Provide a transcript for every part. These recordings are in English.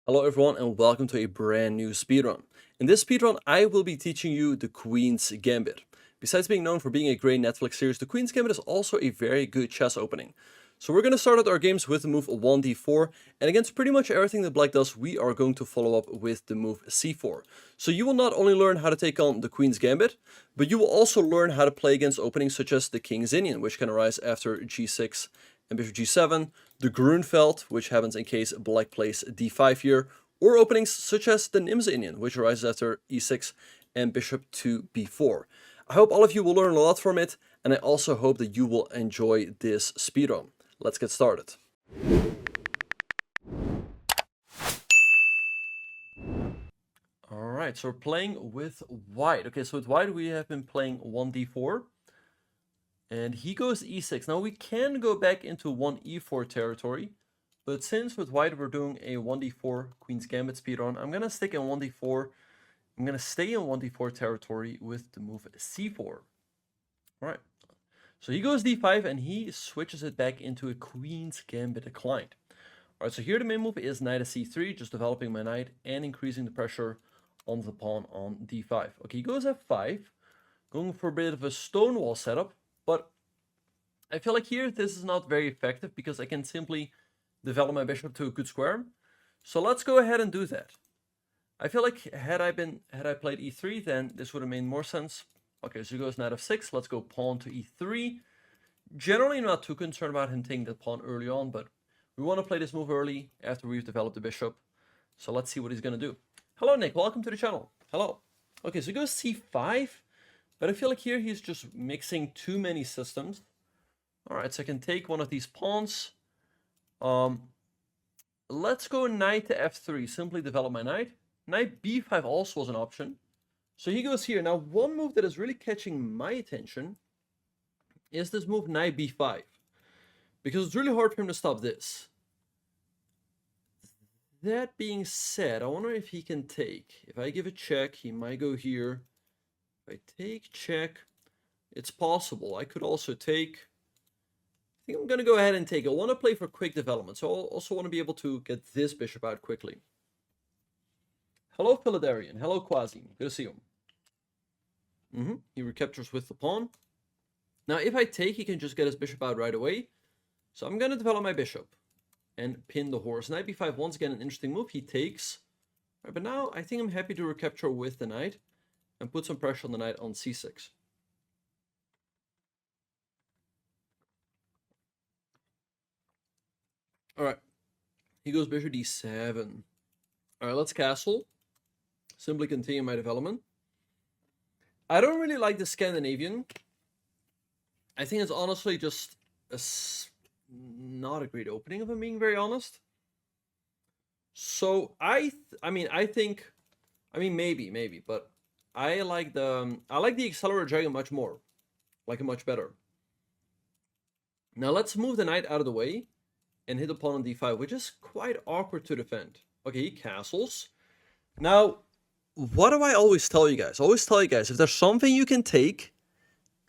Hello everyone and welcome to a brand new speedrun. In this speedrun I will be teaching you the Queen's Gambit. Besides being known for being a great Netflix series, the Queen's Gambit is also a very good chess opening. So we're going to start out our games with the move 1d4, and against pretty much everything that black does we are going to follow up with the move c4. So you will not only learn how to take on the Queen's Gambit, but you will also learn how to play against openings such as the King's Indian, which can arise after g6 and bishop g7, the Grunfeld, which happens in case black plays d5 here, or openings such as the Nim's Indian, which arises after e6 and bishop to b4. I hope all of you will learn a lot from it, and I also hope that you will enjoy this speedrun. Let's get started. Alright, so we're playing with white. Okay, so with white we have been playing 1d4. And he goes e6. Now we can go back into 1e4 territory, but since with white we're doing a 1d4 Queen's Gambit speedrun, I'm going to stick in 1d4. I'm going to stay in 1d4 territory with the move c4. Alright, so he goes d5 and he switches it back into a Queen's Gambit declined. Alright, so here the main move is knight to c3, just developing my knight and increasing the pressure on the pawn on d5. Okay, he goes f5, going for a bit of a stonewall setup. But I feel like here this is not very effective because I can simply develop my bishop to a good square. So let's go ahead and do that. I feel like had I played e3, then this would have made more sense. Okay, so he goes knight f6. Let's go pawn to e3. Generally, I'm not too concerned about him taking that pawn early on, but we want to play this move early after we've developed the bishop. So let's see what he's going to do. Hello, Nick. Welcome to the channel. Hello. Okay, so he goes c5. But I feel like here he's just mixing too many systems. Alright, so I can take one of these pawns. Let's go knight to f3, simply develop my knight. Knight b5 also was an option. So he goes here. Now one move that is really catching my attention is this move knight b5. Because it's really hard for him to stop this. That being said, I wonder if he can take. If I give a check, he might go here. If I take check, it's possible. I could also take. I think I'm going to go ahead and take. I want to play for quick development, so I also want to be able to get this bishop out quickly. Hello, Philadarian. Hello, Quasi. Good to see you. He recaptures with the pawn. Now, if I take, he can just get his bishop out right away. So I'm going to develop my bishop and pin the horse. Knight b5, once again, an interesting move. He takes. Right, but now I think I'm happy to recapture with the knight and put some pressure on the knight on c6. Alright, he goes bishop d7. Alright, let's castle. Simply continue my development. I don't really like the Scandinavian. I think it's honestly just not a great opening, if I'm being very honest. So maybe, but I like the Accelerator Dragon much more. Like it much better. Now let's move the knight out of the way and hit the pawn on d5, which is quite awkward to defend. Okay, he castles. Now, what do I always tell you guys? I always tell you guys, if there's something you can take,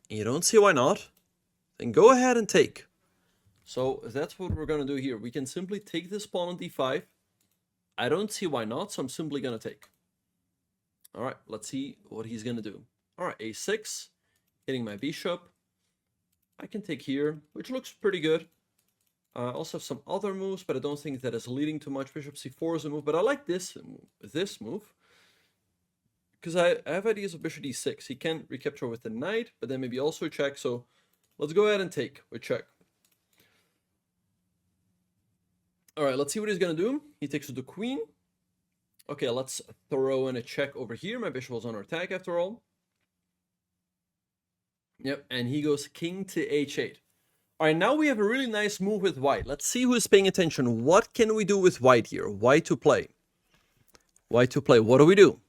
and you don't see why not, then go ahead and take. So that's what we're going to do here. We can simply take this pawn on d5. I don't see why not, so I'm simply going to take. Alright, let's see what he's going to do. Alright, a6, hitting my bishop. I can take here, which looks pretty good. I also have some other moves, but I don't think that is leading to much. Bishop c4 is a move, but I like this move. Because I have ideas of bishop d6. He can recapture with the knight, but then maybe also check. So let's go ahead and take with check. Alright, let's see what he's going to do. He takes with the queen. Okay, let's throw in a check over here. My bishop was under attack after all. Yep, and he goes king to h8. Alright, now we have a really nice move with white. Let's see who is paying attention. What can we do with white here? White to play. White to play. What do?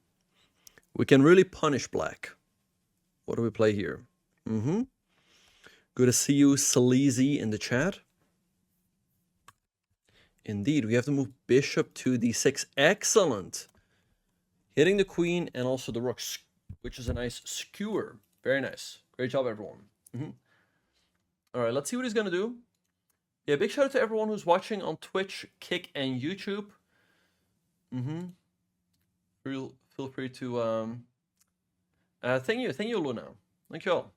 We can really punish black. What do we play here? Good to see you, Sleazy, in the chat. Indeed, we have to move bishop to d6. Excellent. Hitting the queen and also the rook, which is a nice skewer. Very nice. Great job, everyone. All right, let's see what he's going to do. Yeah, big shout out to everyone who's watching on Twitch, Kick, and YouTube. Mm-hmm. Feel free to thank you, Luna. Thank you all.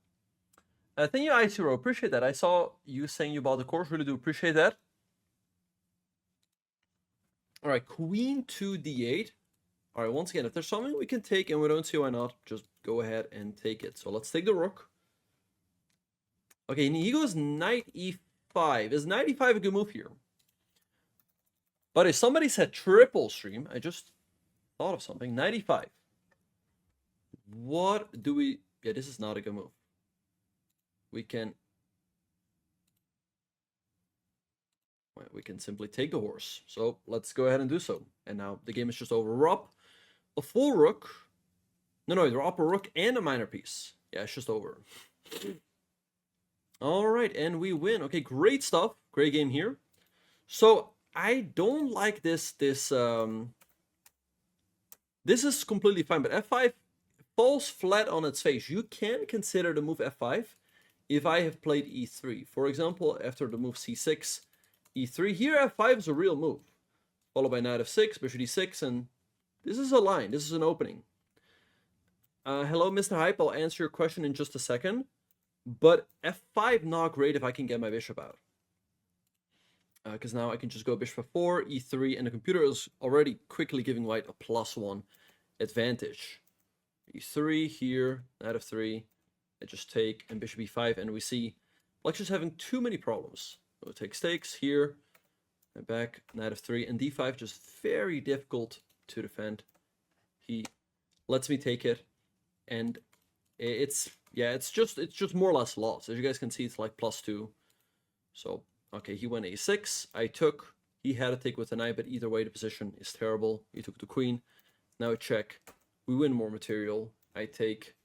Thank you, Icero. Appreciate that. I saw you saying you bought the course. Really do appreciate that. All right, Queen to D8. All right, once again, if there's something we can take and we don't see why not, just go ahead and take it. So let's take the rook. Okay, and he goes knight e5. Is knight e5 a good move here? But if somebody said triple stream, I just thought of something. Knight e5. What do we... Yeah, this is not a good move. We can simply take the horse. So let's go ahead and do so. And now the game is just over. We're up a full rook. No, we're up a rook and a minor piece. Yeah, it's just over. All right, and we win. Okay, great stuff. Great game here. So I don't like this. This is completely fine, but f5 falls flat on its face. You can consider the move f5 if I have played e3. For example, after the move c6, e3. Here f5 is a real move. Followed by knight f6, bishop d6, and this is a line. This is an opening. Hello, Mr. Hype. I'll answer your question in just a second. But f5 not great if I can get my bishop out. Because now I can just go bishop f4, e3, and the computer is already quickly giving white a +1 advantage. e3 here, knight f3, I just take, and bishop e5, and we see black's just having too many problems. So it takes stakes here, and back, knight f3, and d5 just very difficult to defend. He lets me take it, and it's just more or less lost. As you guys can see, it's like +2. So okay, he went a6. I took. He had to take with the knight, but either way, the position is terrible. He took the queen. Now I check. We win more material. I take.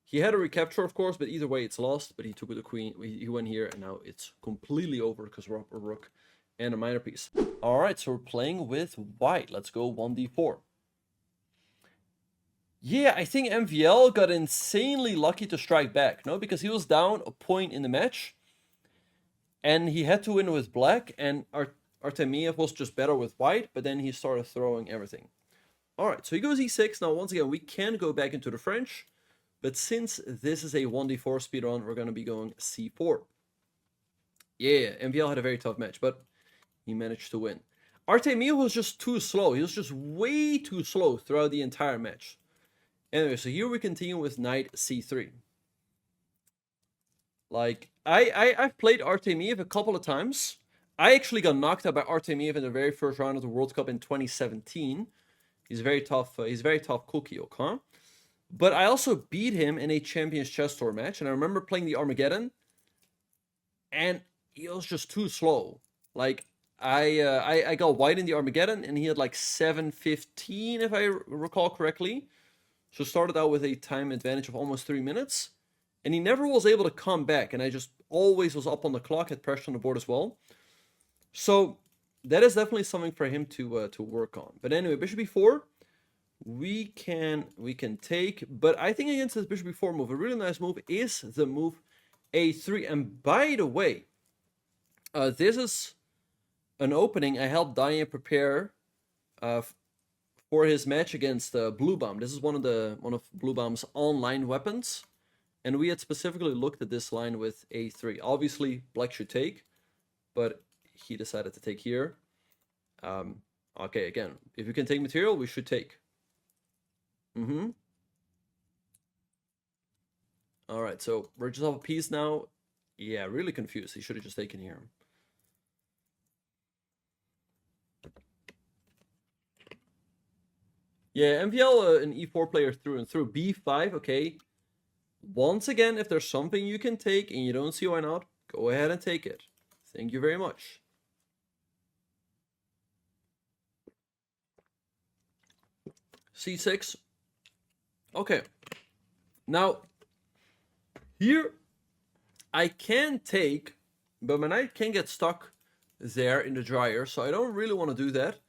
He had a recapture, of course, but either way, it's lost. But he took with the queen. He went here, and now it's completely over because we're up a rook and a minor piece. All right, so we're playing with white. Let's go 1d4. Yeah, I think MVL got insanely lucky to strike back, no? Because he was down a point in the match, and he had to win with black, and Artemiev was just better with white, but then he started throwing everything. All right, so he goes e6. Now, once again, we can go back into the French, but since this is a 1d4 speedrun, we're going to be going c4. Yeah, MVL had a very tough match, but he managed to win. Artemiev was just too slow. He was just way too slow throughout the entire match. Anyway, so here we continue with knight c3. Like, I've played Artemiev a couple of times. I actually got knocked out by Artemiev in the very first round of the World Cup in 2017. He's very tough. He's very tough cookie, okay? But I also beat him in a Champions Chess Tour match, and I remember playing the Armageddon, and he was just too slow. Like, I got white in the Armageddon, and he had like 7:15, if I recall correctly. So started out with a time advantage of almost 3 minutes. And he never was able to come back. And I just always was up on the clock, had pressure on the board as well. So that is definitely something for him to work on. But anyway, bishop e4, we can take. But I think against this bishop e4 move, a really nice move is the move a3. And by the way, this is an opening I helped Diane prepare for his match against Blue Bomb. This is one of Blue Bomb's online weapons, and we had specifically looked at this line with a3. Obviously, black should take, but he decided to take here. Okay, again, if you can take material, we should take. All right, so we're just off a piece now. Yeah, really confused. He should have just taken here. Yeah, MVL, an e4 player through and through. b5, okay. Once again, if there's something you can take and you don't see why not, go ahead and take it. Thank you very much. c6. Okay. Now, here, I can take, but my knight can get stuck there in the dryer, so I don't really want to do that.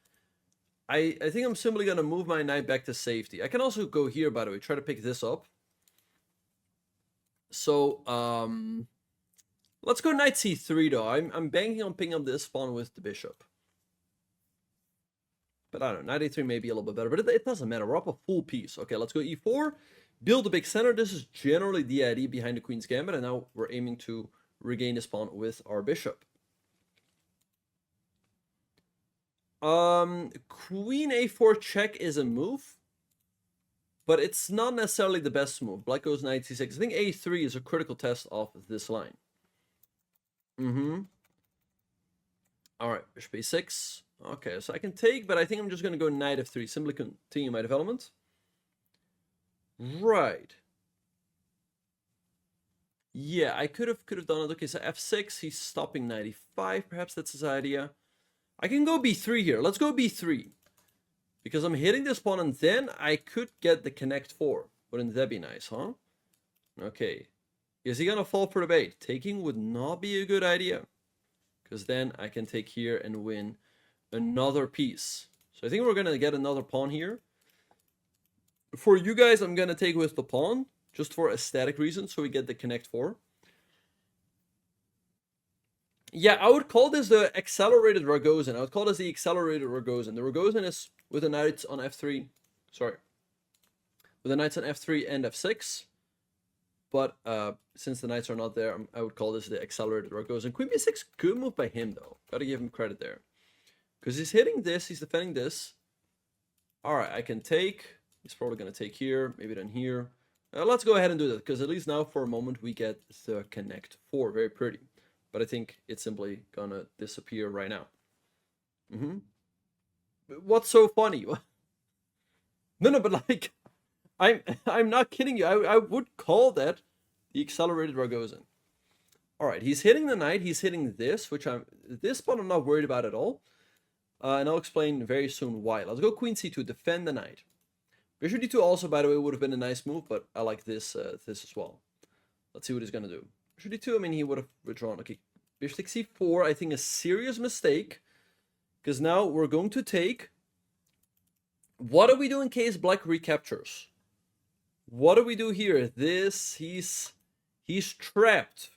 I think I'm simply going to move my knight back to safety. I can also go here, by the way, try to pick this up. So, let's go knight c3, though. I'm banking on picking up this pawn with the bishop. But I don't know, knight a3 may be a little bit better, but it doesn't matter. We're up a full piece. Okay, let's go e4, build a big center. This is generally the idea behind the queen's gambit, and now we're aiming to regain this pawn with our bishop. Queen a4 check is a move, but it's not necessarily the best move. Black goes knight c6. I think a3 is a critical test of this line. All right, bishop a6. Okay, so I can take, but I think I'm just going to go knight f3, simply continue my development. Right. Yeah, I could have done it. Okay, so f6, he's stopping knight e5. Perhaps that's his idea. I can go b3 here. Let's go b3. Because I'm hitting this pawn, and then I could get the connect 4. Wouldn't that be nice, huh? Okay. Is he going to fall for the bait? Taking would not be a good idea. Because then I can take here and win another piece. So I think we're going to get another pawn here. For you guys, I'm going to take with the pawn. Just for aesthetic reasons, so we get the connect 4. Yeah, I would call this the accelerated Rogozin. I would call this the accelerated Rogozin. The Rogozin is with the knights on f3. Sorry. With the knights on f3 and f6. But since the knights are not there, I would call this the accelerated Rogozin. Queen b6, good move by him, though. Gotta give him credit there. Because he's hitting this, he's defending this. Alright, I can take. He's probably going to take here, maybe then here. Let's go ahead and do that, because at least now for a moment we get the connect 4. Very pretty. But I think it's simply gonna disappear right now. What's so funny? No, but like, I'm not kidding you. I would call that the accelerated Rogozin. All right, he's hitting the knight. He's hitting this, which this part I'm not worried about at all. And I'll explain very soon why. Let's go queen c2, defend the knight. Bishop d2 also, by the way, would have been a nice move, but I like this this as well. Let's see what he's gonna do. Bishop d2, I mean, he would have withdrawn. Okay, bishop takes c4, I think a serious mistake. Because now we're going to take... What do we do in case black recaptures? What do we do here? This, he's trapped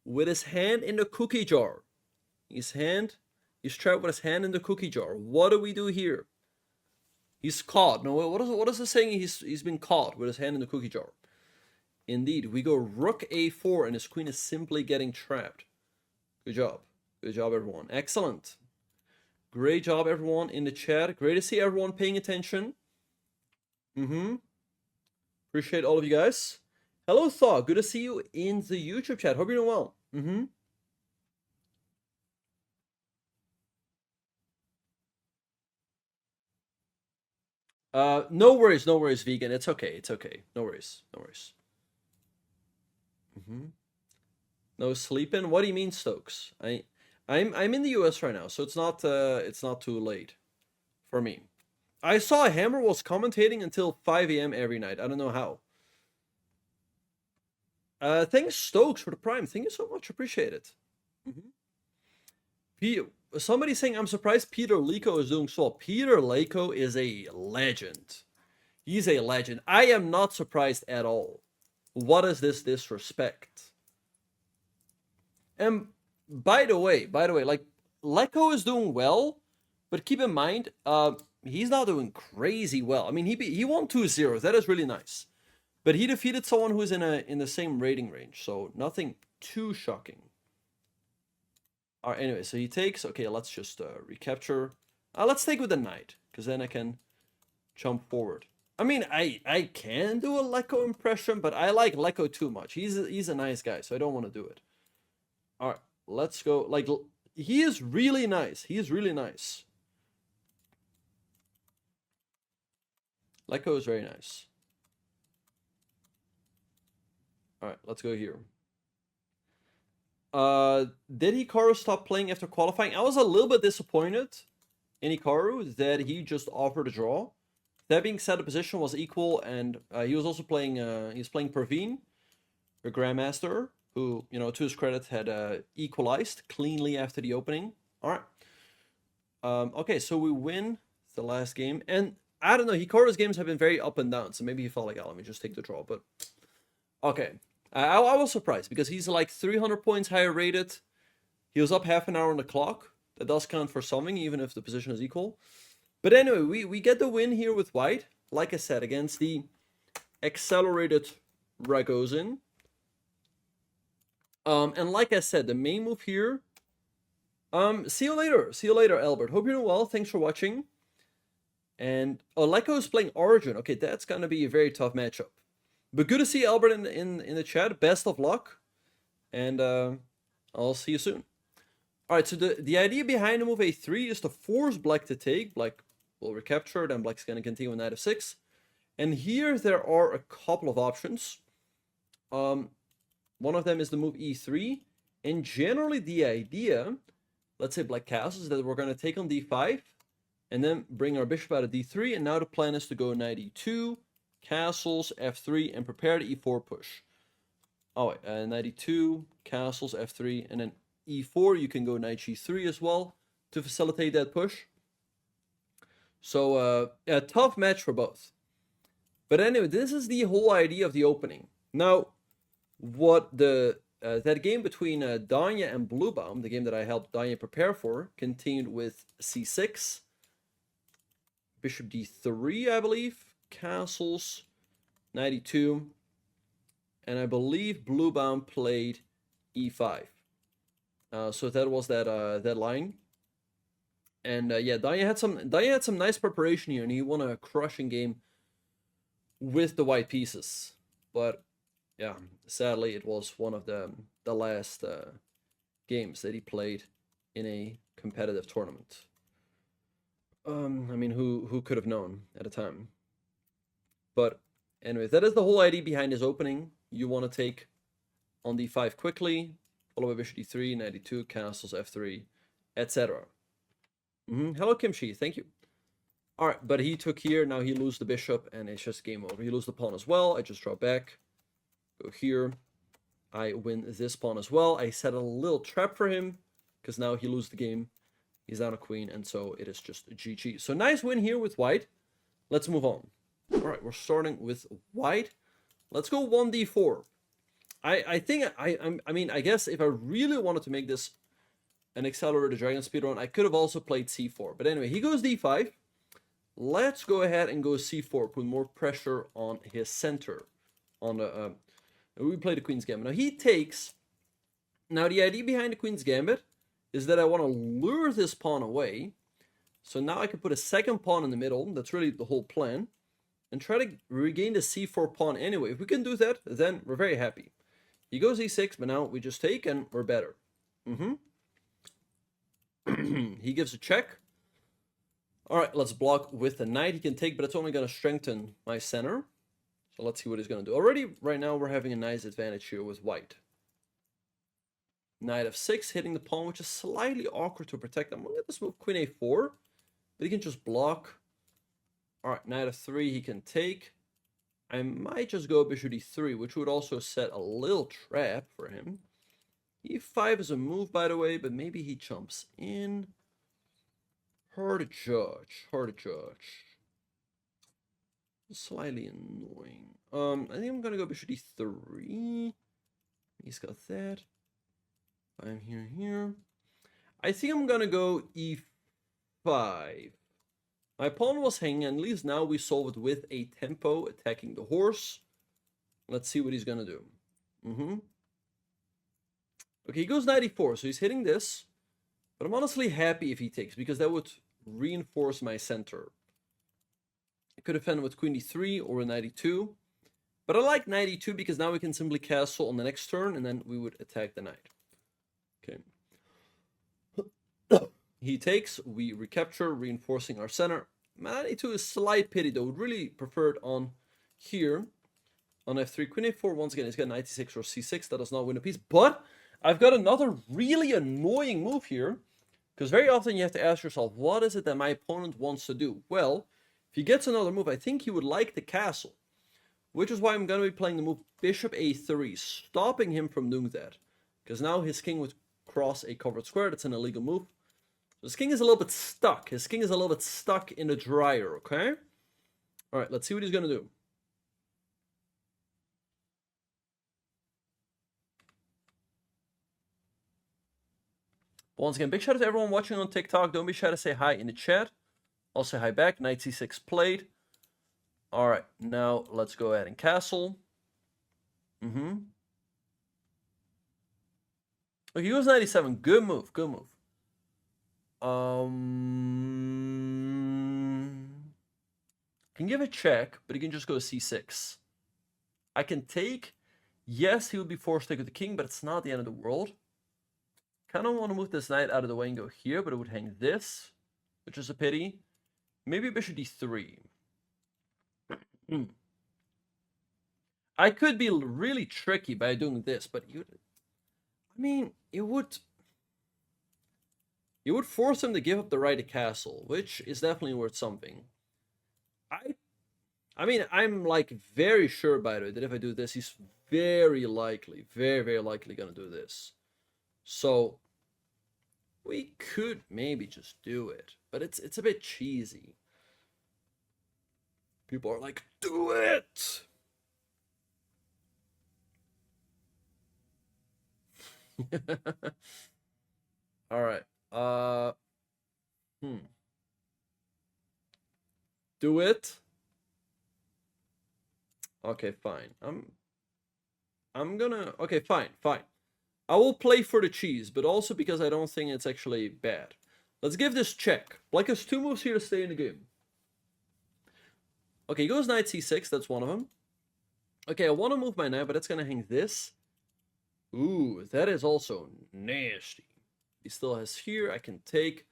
with his hand in the cookie jar. He's trapped with his hand in the cookie jar. What do we do here? He's caught. No, what is it saying? He's been caught with his hand in the cookie jar. Indeed, we go rook a4, and his queen is simply getting trapped. Good job. Good job, everyone. Excellent. Great job, everyone, in the chat. Great to see everyone paying attention. Appreciate all of you guys. Hello, Thaw. Good to see you in the YouTube chat. Hope you're doing well. No worries, vegan. It's okay. No worries. No sleeping. What do you mean, Stokes? I'm in the US right now, so it's not too late for me. I saw Hammer was commentating until 5 a.m. every night. I don't know how. Thanks, Stokes, for the prime. Thank you so much. Appreciate it. Somebody saying, I'm surprised Peter Leko is doing so well. Peter Leko is a legend. He's a legend. I am not surprised at all. What is this disrespect? And by the way, like, Leko is doing well, but keep in mind, he's not doing crazy well. I mean, he won 2-0. That is really nice. But he defeated someone who's in the same rating range, so nothing too shocking. All right, anyway, so he takes. Okay, let's just recapture. Let's take with the knight, because then I can jump forward. I mean, I can do a Leko impression, but I like Leko too much. He's a nice guy, so I don't want to do it. All right, let's go. Like, he is really nice. He is really nice. Leko is very nice. All right, let's go here. Did Hikaru stop playing after qualifying? I was a little bit disappointed in Hikaru that he just offered a draw. That being said, the position was equal, and he was also playing. He's playing Praveen, the Grandmaster, who, you know, to his credit, had equalized cleanly after the opening. All right. Okay, so we win the last game, and I don't know. Hikaru's games have been very up and down, so maybe he felt like, oh, let me just take the draw. But okay. I was surprised because he's like 300 points higher rated. He was up half an hour on the clock. That does count for something, even if the position is equal. But anyway, we get the win here with white. Like I said, against the accelerated Ragozin. And like I said, the main move here. See you later. See you later, Albert. Hope you're doing well. Thanks for watching. And Leko is playing Origin. Okay, that's gonna be a very tough matchup. But good to see Albert in the chat. Best of luck. And I'll see you soon. Alright, so the idea behind the move a3 is to force black to take. Black will recapture, then black's gonna continue with knight f6. And here there are a couple of options. One of them is the move e3. And generally the idea, let's say black castles, is that we're going to take on d5 and then bring our bishop out of d3. And now the plan is to go knight e2, castles, f3, and prepare the e4 push. Oh, wait, knight e2, castles, f3, and then e4. You can go knight g3 as well to facilitate that push. So a tough match for both. But anyway, this is the whole idea of the opening. Now, what that game between Danya and Bluebaum, the game that I helped Danya prepare for, continued with c6, bishop d3, I believe, castles, knight e2, and I believe Bluebaum played e5. So that was that line. And yeah, Danya had some nice preparation here, and he won a crushing game with the white pieces. But yeah, sadly, it was one of the last games that he played in a competitive tournament. I mean, who could have known at the time? But anyway, that is the whole idea behind his opening. You want to take on d5 quickly, follow by bishop d3, knight d2, castles, f3, etc. Hello, Kimchi. Thank you. All right, but he took here. Now he loses the bishop, and it's just game over. He loses the pawn as well. I just draw back. Go here. I win this pawn as well. I set a little trap for him because now he loses the game. He's down a queen, and so it is just a GG. So nice win here with white. Let's move on. All right, we're starting with white. Let's go 1d4. I mean, I guess if I really wanted to make this an accelerated dragon speedrun, I could have also played c4. But anyway, he goes d5. Let's go ahead and go c4, put more pressure on his center. On the we play the Queen's Gambit. Now he takes. Now the idea behind the Queen's Gambit is that I want to lure this pawn away. So now I can put a second pawn in the middle. That's really the whole plan. And try to regain the c4 pawn anyway. If we can do that, then we're very happy. He goes e6, but now we just take and we're better. He gives a check. Alright, let's block with the knight. He can take, but it's only going to strengthen my center. So let's see what he's going to do. Already, right now, we're having a nice advantage here with white. Knight f6, hitting the pawn, which is slightly awkward to protect. I'm going to get this move queen a4, but he can just block. Alright, knight f3, he can take. I might just go bishop d3, which would also set a little trap for him. e5 is a move, by the way, but maybe he jumps in. Hard to judge. Hard to judge. Slightly annoying. I think I'm gonna go bishop d3. He's got that. I'm here. I think I'm gonna go e5. My pawn was hanging, and at least now we solve it with a tempo attacking the horse. Let's see what he's gonna do. Okay, he goes knight e4, so he's hitting this. But I'm honestly happy if he takes, because that would reinforce my center. I could defend with queen d3 or a knight e2. But I like knight e2 because now we can simply castle on the next turn, and then we would attack the knight. Okay. He takes, we recapture, reinforcing our center. Knight e2 is slight pity, though. Would really prefer it on here. On f3, queen a4, once again, he's got knight e6 or c6. That does not win a piece. But I've got another really annoying move here. Because very often you have to ask yourself, what is it that my opponent wants to do? Well, if he gets another move, I think he would like the castle. Which is why I'm going to be playing the move bishop a3, stopping him from doing that. Because now his king would cross a covered square. That's an illegal move. So his king is a little bit stuck. His king is a little bit stuck in the dryer, okay? Alright, let's see what he's going to do. Once again, big shout out to everyone watching on TikTok. Don't be shy to say hi in the chat. I'll say hi back. Knight c6 played. All right, now let's go ahead and castle. Oh, he goes 97. Good move. Good move. Can give a check, but he can just go c6. I can take. Yes, he would be forced to take with the king, but it's not the end of the world. Kind of want to move this knight out of the way and go here, but it would hang this, which is a pity. Maybe bishop d3. I could be really tricky by doing this, but it would force him to give up the right to castle, which is definitely worth something. I'm like very sure, by the way, that if I do this, he's very likely, very likely gonna do this. So we could maybe just do it, but it's a bit cheesy. People are like, do it! All right. Do it. Okay, fine. I'm gonna. Okay, fine. I will play for the cheese, but also because I don't think it's actually bad. Let's give this check. Black has 2 moves here to stay in the game. Okay, he goes knight c6. That's one of them. Okay, I want to move my knight, but it's gonna hang this. Ooh, that is also nasty. He still has here. I can take.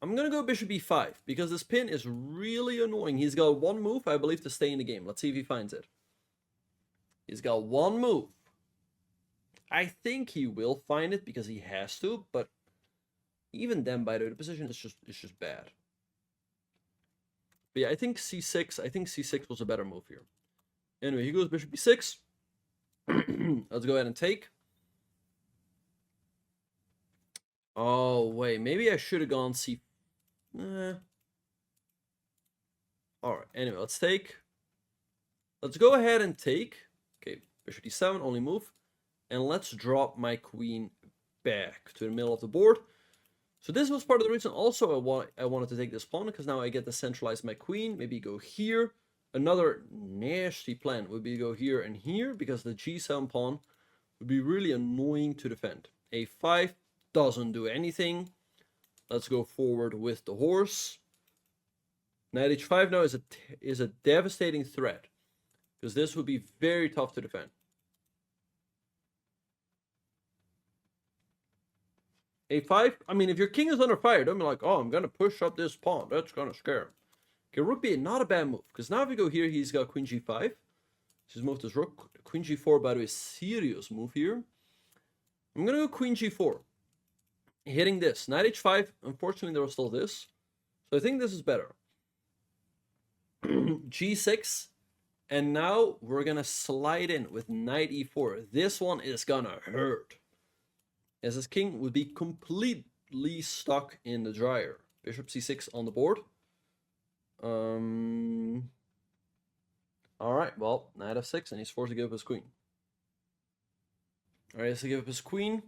I'm gonna go bishop e5 because this pin is really annoying. He's got 1 move, I believe, to stay in the game. Let's see if he finds it. He's got 1 move. I think he will find it because he has to, but even then, by the way, the position is just bad. But yeah, I think c6 was a better move here. Anyway, he goes bishop e6. Let's go ahead and take. Oh, wait, maybe I should have gone c... Alright, anyway, let's take. Let's go ahead and take. Okay, bishop d7, only move. And let's drop my queen back to the middle of the board. So this was part of the reason also I wanted to take this pawn, because now I get to centralize my queen. Maybe go here. Another nasty plan would be to go here and here, because the g7 pawn would be really annoying to defend. a5 doesn't do anything. Let's go forward with the horse. Knight h5 now is a devastating threat, because this would be very tough to defend. a5, I mean, if your king is under fire, don't be like, oh, I'm going to push up this pawn. That's going to scare him. Okay, rook b8, not a bad move, because now if we go here, he's got queen g5. He's moved his rook. Queen g4, by the way, serious move here. I'm going to go queen g4. Hitting this. Knight h5, unfortunately, there was still this. So I think this is better. g6. And now we're going to slide in with knight e4. This one is going to hurt, as his king would be completely stuck in the dryer. Bishop c6 on the board. Alright, well, knight f6, and he's forced to give up his queen. Alright, he has to give up his queen.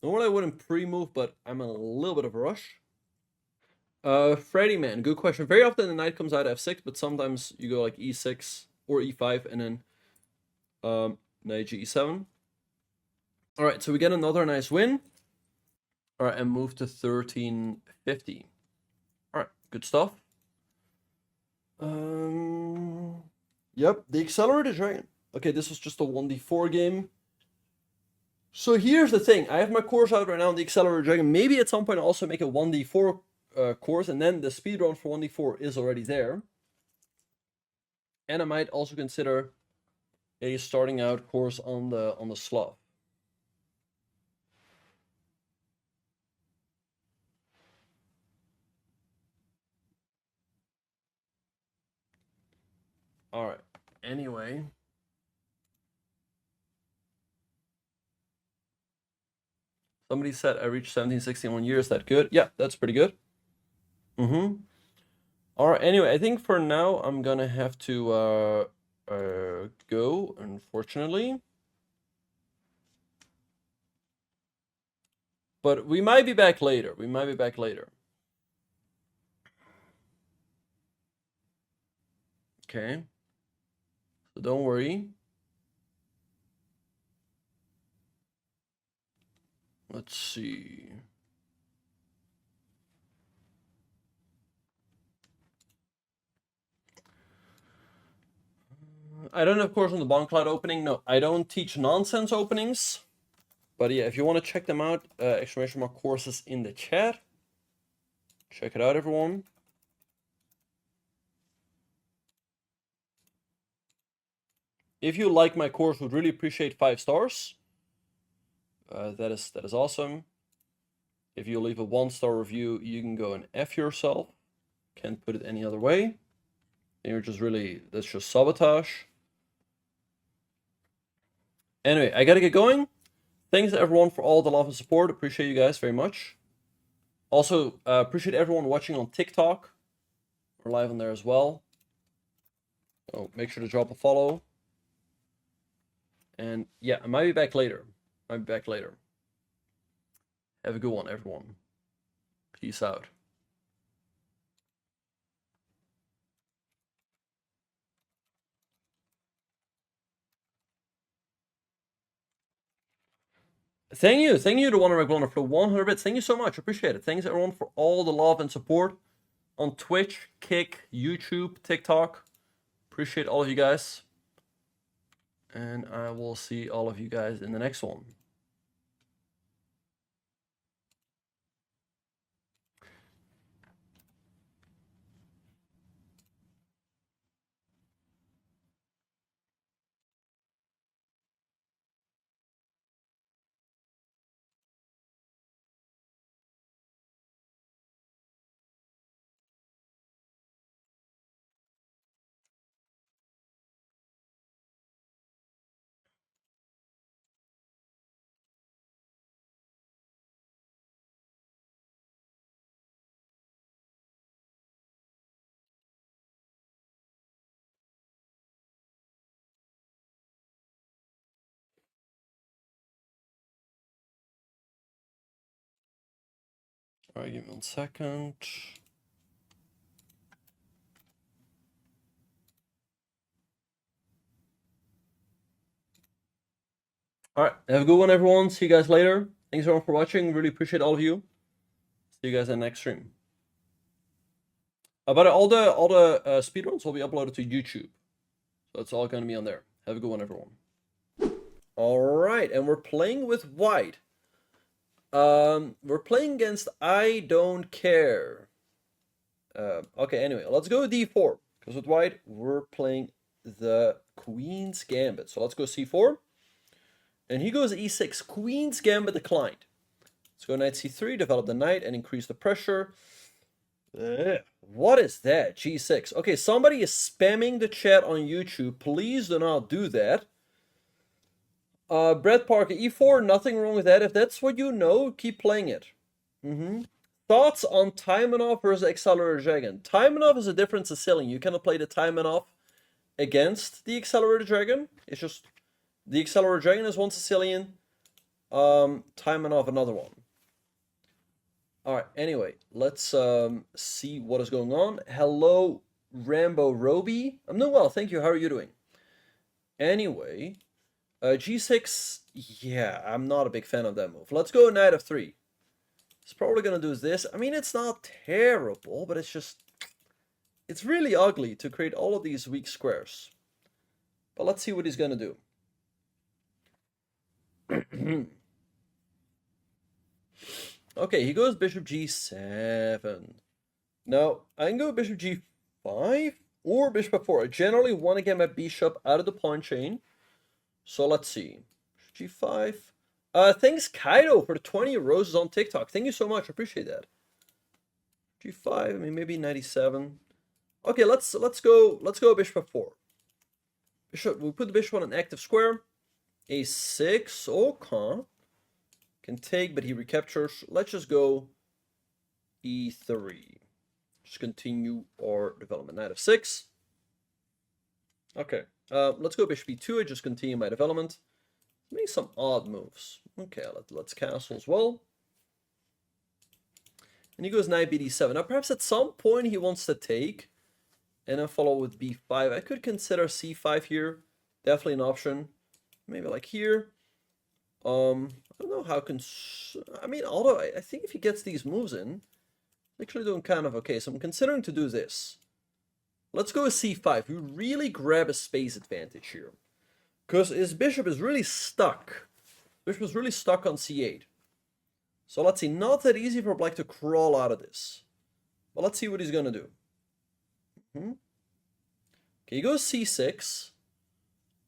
Normally I wouldn't pre-move, but I'm in a little bit of a rush. Freddy man, good question. Very often the knight comes out f6, but sometimes you go like e6 or e5 and then knight g7. Alright, so we get another nice win. Alright, and move to 1350. Alright, good stuff. Yep, the Accelerated Dragon. Okay, this was just a 1d4 game. So here's the thing. I have my course out right now on the Accelerated Dragon. Maybe at some point I'll also make a 1d4 course, and then the speedrun for 1d4 is already there. And I might also consider a starting out course on the Slav. Alright, anyway. Somebody said I reached 1761 years. Is that good? Yeah, that's pretty good. Alright, anyway, I think for now I'm gonna have to go, unfortunately. But we might be back later. Okay. So don't worry. Let's see. I don't, of course, on the Bond Cloud opening. No, I don't teach nonsense openings. But yeah, if you want to check them out, exclamation mark courses in the chat. Check it out, everyone. If you like my course, would really appreciate 5 stars. That is awesome. If you leave a 1-star review, you can go and F yourself. Can't put it any other way. You're just really, that's just sabotage. Anyway, I gotta get going. Thanks everyone for all the love and support. Appreciate you guys very much. Also, appreciate everyone watching on TikTok. We're live on there as well. So make sure to drop a follow. And yeah, I might be back later. Have a good one, everyone. Peace out. Thank you to Wonder McLunner for the 100 bits. Thank you so much. Appreciate it. Thanks everyone for all the love and support on Twitch, Kick, YouTube, TikTok. Appreciate all of you guys. And I will see all of you guys in the next one. All right, give me 1 second. All right, have a good one, everyone. See you guys later. Thanks everyone for watching. Really appreciate all of you. See you guys in the next stream. But all the speedruns will be uploaded to YouTube, so it's all going to be on there. Have a good one, everyone. All right, and we're playing with white. We're playing against I Don't Care. Okay, anyway, let's go d4. Because with white, we're playing the Queen's Gambit. So let's go c4. And he goes e6. Queen's Gambit declined. Let's go knight c3, develop the knight, and increase the pressure. What is that? g6. Okay, somebody is spamming the chat on YouTube. Please do not do that. Brett Parker, e4, nothing wrong with that. If that's what you know, keep playing it. Thoughts on Taimanov versus Accelerator Dragon? Taimanov is a different Sicilian. You cannot play the Taimanov against the Accelerator Dragon. It's just the Accelerator Dragon is one Sicilian. Taimanov another one. Alright, anyway, let's see what is going on. Hello, Rambo Roby. I'm doing well, thank you. How are you doing? Anyway, g6, yeah, I'm not a big fan of that move. Let's go knight f3. It's probably going to do this. I mean, it's not terrible, but it's just... it's really ugly to create all of these weak squares. But let's see what he's going to do. Okay, he goes bishop g7. Now, I can go bishop g5 or bishop f4. I generally want to get my bishop out of the pawn chain. So let's see. g5. Thanks Kaido for the 20 roses on TikTok. Thank you so much. I appreciate that. g5. I mean, maybe 97. Okay, let's go bishop f4. Bishop. We put the bishop on an active square. a6. Okay. Can take, but he recaptures. Let's just go e3. Just continue our development. Knight f6. Okay. Let's go bishop e2. I just continue my development. Make some odd moves. Okay, let's castle as well. And he goes knight bd7. Now, perhaps at some point he wants to take and then follow with b5. I could consider c5 here. Definitely an option. Maybe like here. I don't know how I mean, although I think if he gets these moves in, he's actually doing kind of okay. So I'm considering to do this. Let's go with c5. We really grab a space advantage here. Because his bishop is really stuck. Bishop is really stuck on c8. So let's see, not that easy for black to crawl out of this. But let's see what he's gonna do. Okay, he goes c6.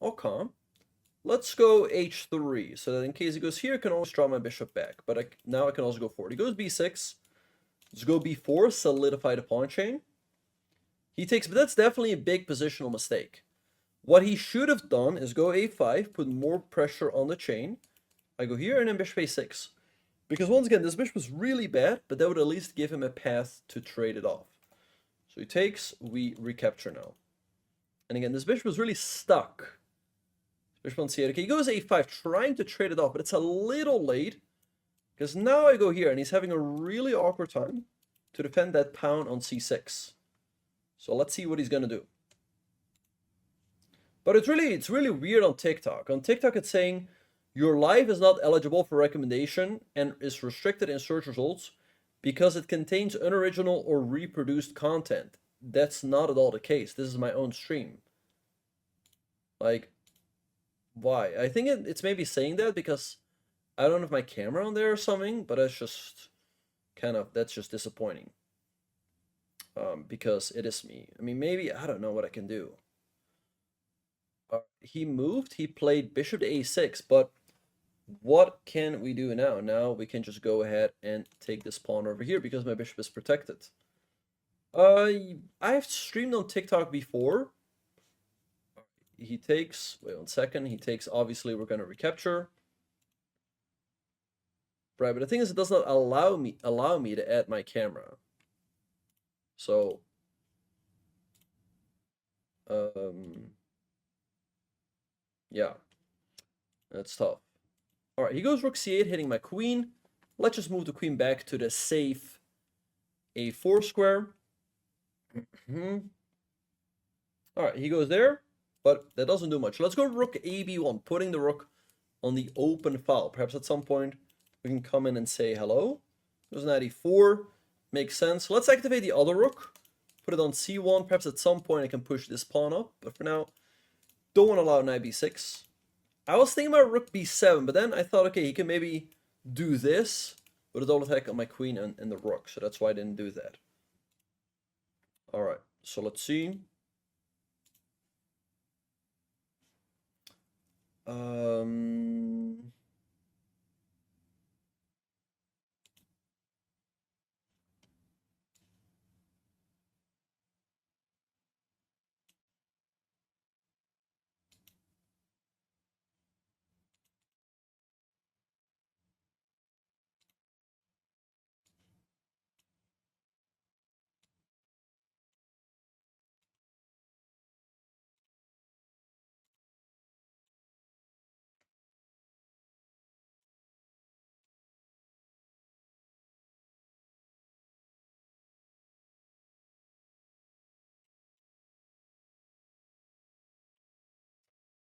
Okay. Let's go h3, so that in case he goes here, I can always draw my bishop back. But now I can also go forward. He goes b6. Let's go b4, solidify the pawn chain. He takes, but that's definitely a big positional mistake. What he should have done is go a5, put more pressure on the chain. I go here and then bishop a6. Because once again, this bishop was really bad, but that would at least give him a path to trade it off. So he takes, we recapture now. And again, this bishop was really stuck. Bishop on c8. Okay, he goes a5, trying to trade it off, but it's a little late. Because now I go here, and he's having a really awkward time to defend that pawn on c6. So let's see what he's going to do. But it's really weird on TikTok. On TikTok, it's saying your live is not eligible for recommendation and is restricted in search results because it contains unoriginal or reproduced content. That's not at all the case. This is my own stream. Like, why? I think it's maybe saying that because I don't have my camera on there or something, but that's just that's just disappointing. Because it is me. I mean, maybe, I don't know what I can do. He moved, he played bishop to a6, but what can we do now? Now we can just go ahead and take this pawn over here because my bishop is protected. I've streamed on TikTok before. He takes, wait 1 second, he takes, obviously we're going to recapture. Right, but the thing is it does not allow me to add my camera. So, yeah, that's tough. All right, he goes rook c8, hitting my queen. Let's just move the queen back to the safe a4 square. All right, he goes there, but that doesn't do much. Let's go rook ab1, putting the rook on the open file. Perhaps at some point we can come in and say hello. There's knight e4. Makes sense. Let's activate the other rook. Put it on c1. Perhaps at some point I can push this pawn up. But for now, don't want to allow knight b6. I was thinking about rook b7, but then I thought, okay, he can maybe do this with a double attack on my queen and the rook. So that's why I didn't do that. All right, so let's see.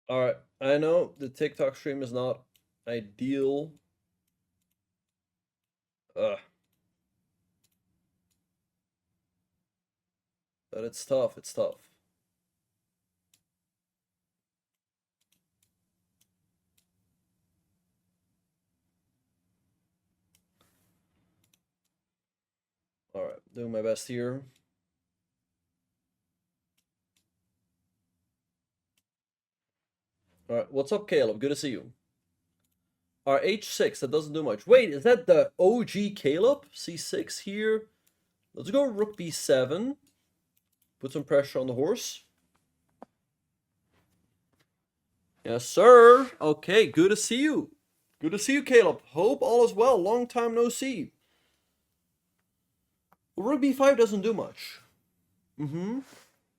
All right, I know the TikTok stream is not ideal. But it's tough, it's tough. All right, doing my best here. All right, what's up, Caleb? Good to see you. All right, h6, that doesn't do much. Wait, is that the OG Caleb? c6 here. Let's go rook b7. Put some pressure on the horse. Yes, sir. Okay, good to see you. Good to see you, Caleb. Hope all is well. Long time no see. Rook b5 doesn't do much. All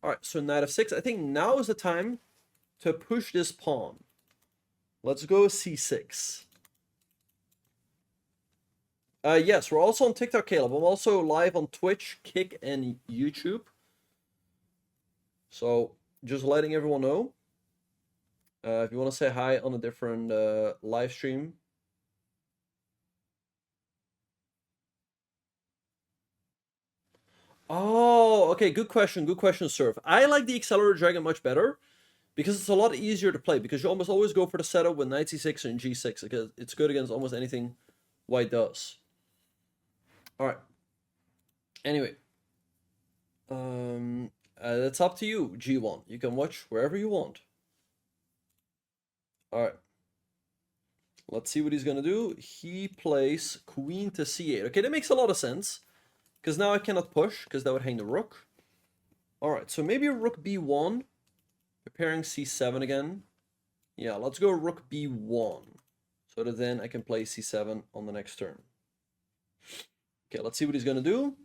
right, so knight f6. I think now is the time to push this pawn. Let's go c6. Yes, we're also on TikTok, Caleb. I'm also live on Twitch, Kick, and YouTube. So just letting everyone know. If you want to say hi on a different live stream. Oh, okay. Good question. Good question, Surf. I like the Accelerator Dragon much better because it's a lot easier to play because you almost always go for the setup with knight c6 and g6 because it's good against almost anything white does. All right. Anyway, that's up to you, G1. You can watch wherever you want. All right. Let's see what he's gonna do. He plays queen to c8. Okay, that makes a lot of sense because now I cannot push because that would hang the rook. All right, so maybe rook b1, preparing c7 again. Yeah, let's go rook b1 so that then I can play c7 on the next turn. Okay, let's see what he's gonna do.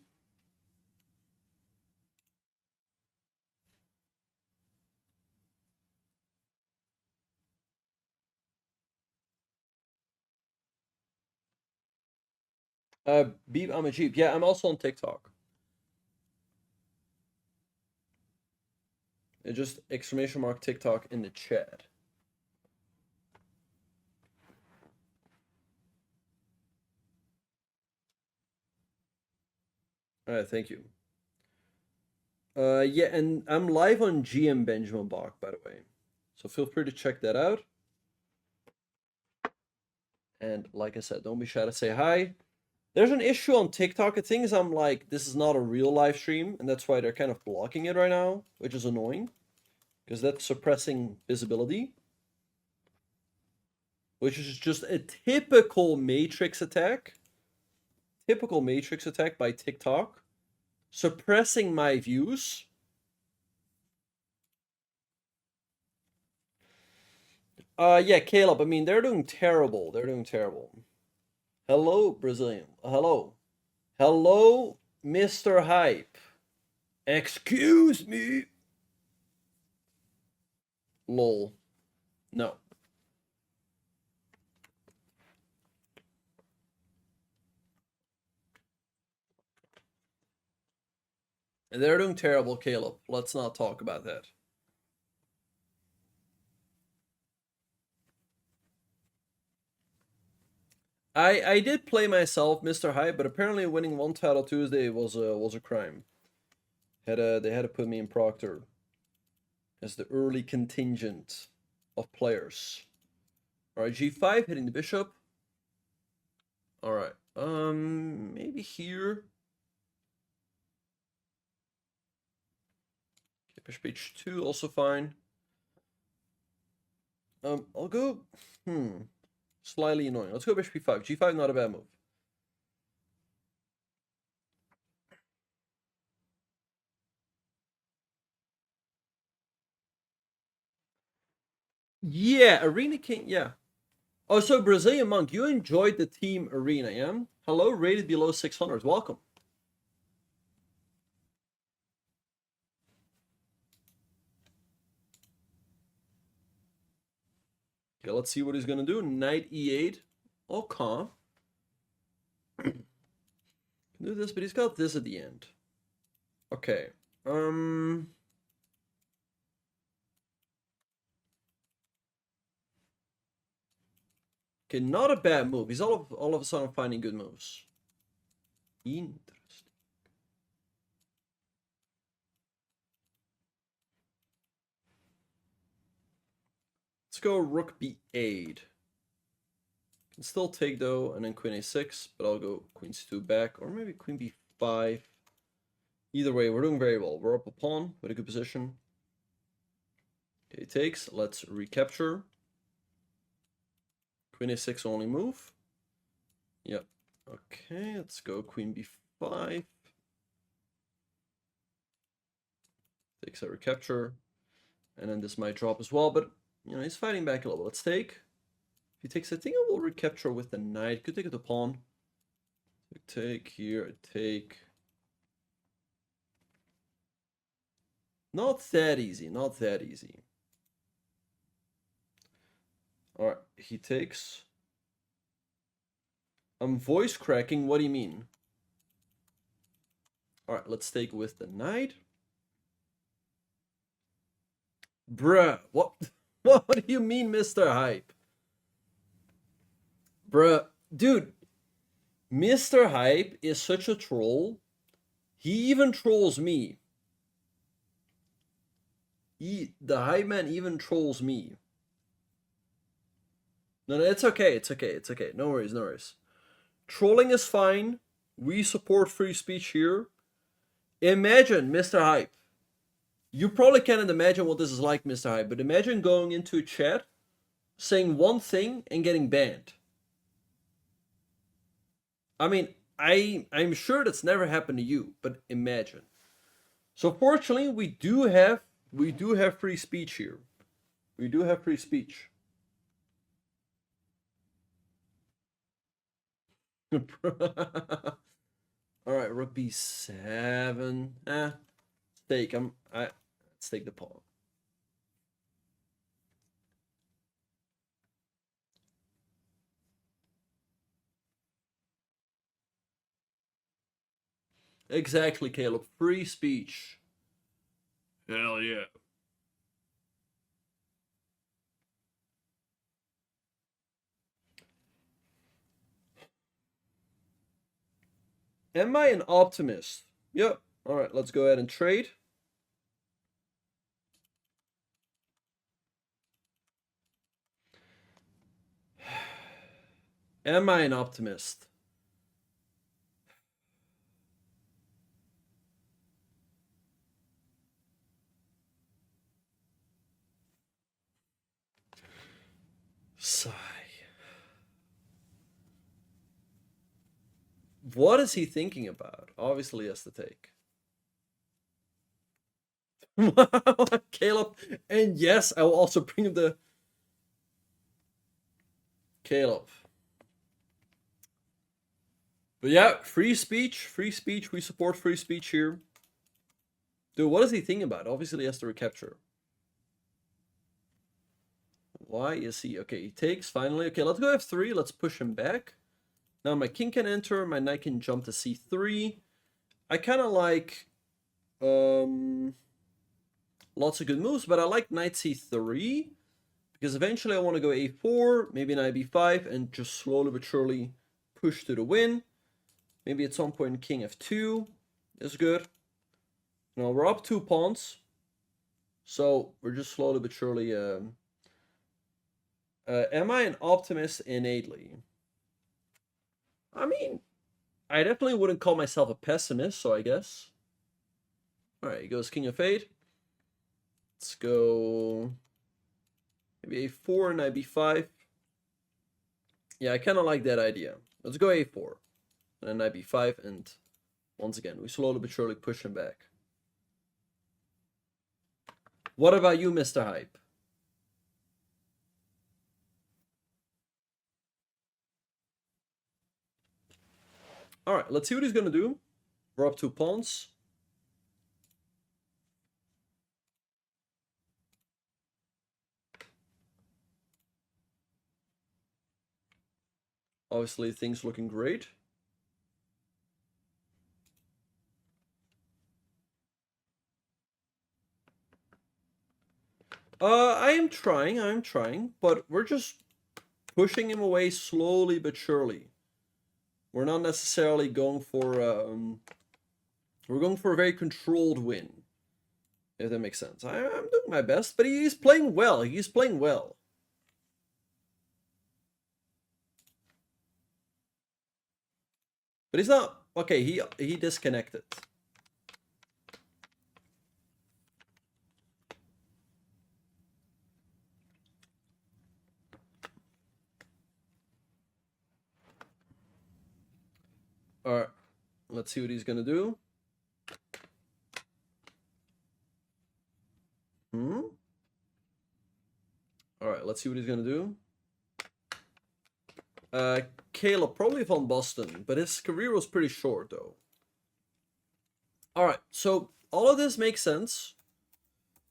Beep, I'm a Jeep. Yeah, I'm also on TikTok. It just exclamation mark TikTok in the chat. All right, thank you. Yeah, and I'm live on GM Benjamin Bach, by the way. So feel free to check that out. And like I said, don't be shy to say hi. There's an issue on TikTok. The thing is, I'm like, this is not a real live stream, and that's why they're kind of blocking it right now, which is annoying. Because that's suppressing visibility. Which is just a typical Matrix attack. Typical Matrix attack by TikTok. Suppressing my views. Yeah, Caleb, I mean, they're doing terrible. They're doing terrible. Hello, Brazilian. Hello. Hello, Mr. Hype. Excuse me. Lol. No. They're doing terrible, Caleb. Let's not talk about that. I did play myself, Mr. Hype, but apparently winning one title Tuesday was a crime. They had to put me in Proctor as the early contingent of players. All right, G5 hitting the bishop. All right, maybe here. Okay, bishop h2 also fine. I'll go. Slightly annoying. Let's go bishop b5. G5 not a bad move. Yeah, Arena King. Yeah. Oh, so Brazilian Monk, you enjoyed the team Arena, yeah? Hello, rated below 600. Welcome. Okay, let's see what he's gonna do. Knight e8. Okay. Can do this, but he's got this at the end. Okay. Okay, not a bad move. He's all of a sudden finding good moves. Interesting. Let's go rook b8. Can still take though, and then queen a6, but I'll go queen c2 back, or maybe queen b5. Either way, we're doing very well. We're up a pawn with a good position. Okay, takes. Let's recapture. Queen a6 only move. Yep. Okay, let's go queen b5. Takes a recapture. And then this might drop as well, but you know, he's fighting back a little bit. Let's take. If he takes, I think I will recapture with the knight. Could take it to pawn. Take here, take. Not that easy, not that easy. All right, he takes. I'm voice cracking, what do you mean? All right, let's take with the knight. Bruh, what? What do you mean, Mr. Hype? Bruh, dude, Mr. Hype is such a troll. He even trolls me. The Hype Man even trolls me. No, it's okay, it's okay, it's okay. No worries, no worries. Trolling is fine. We support free speech here. Imagine, Mr. Hype. You probably can't imagine what this is like, Mr. Hype, but imagine going into a chat, saying one thing, and getting banned. I mean, I'm sure that's never happened to you, but imagine. So fortunately, we do have free speech here. We do have free speech. All right, rook b7. Take. Let's take the pawn. Exactly, Caleb. Free speech. Hell yeah. Am I an optimist? Yep. All right, let's go ahead and trade. Am I an optimist? Sigh. What is he thinking about? Obviously, he has to take. Caleb. And yes, I will also bring him the... Caleb. But yeah, free speech. Free speech. We support free speech here. Dude, what is he thinking about? Obviously, he has to recapture. Why is he... Okay, he takes finally. Okay, let's go f3. Let's push him back. Now my king can enter. My knight can jump to c3. I kind of like... lots of good moves, but I like knight c3. Because eventually I want to go a4. Maybe knight b5. And just slowly but surely push to the win. Maybe at some point king f2 is good. Now we're up 2 pawns. So we're just slowly but surely... am I an optimist innately? I mean, I definitely wouldn't call myself a pessimist, so I guess. Alright, he goes king of 8. Let's go... Maybe a4 and knight b5. Yeah, I kind of like that idea. Let's go a4. And then knight b5, and once again, we slowly but surely push him back. What about you, Mr. Hype? Alright, let's see what he's going to do. We're up 2 pawns. Obviously, things looking great. I am trying, but we're just pushing him away slowly but surely. We're not necessarily going for, we're going for a very controlled win, if that makes sense. I'm doing my best, but he's playing well. He's playing well. But he's not, okay, he disconnected. Alright, let's see what he's gonna do. Alright, let's see what he's gonna do. Caleb, probably von Boston, but his career was pretty short, though. Alright, so all of this makes sense.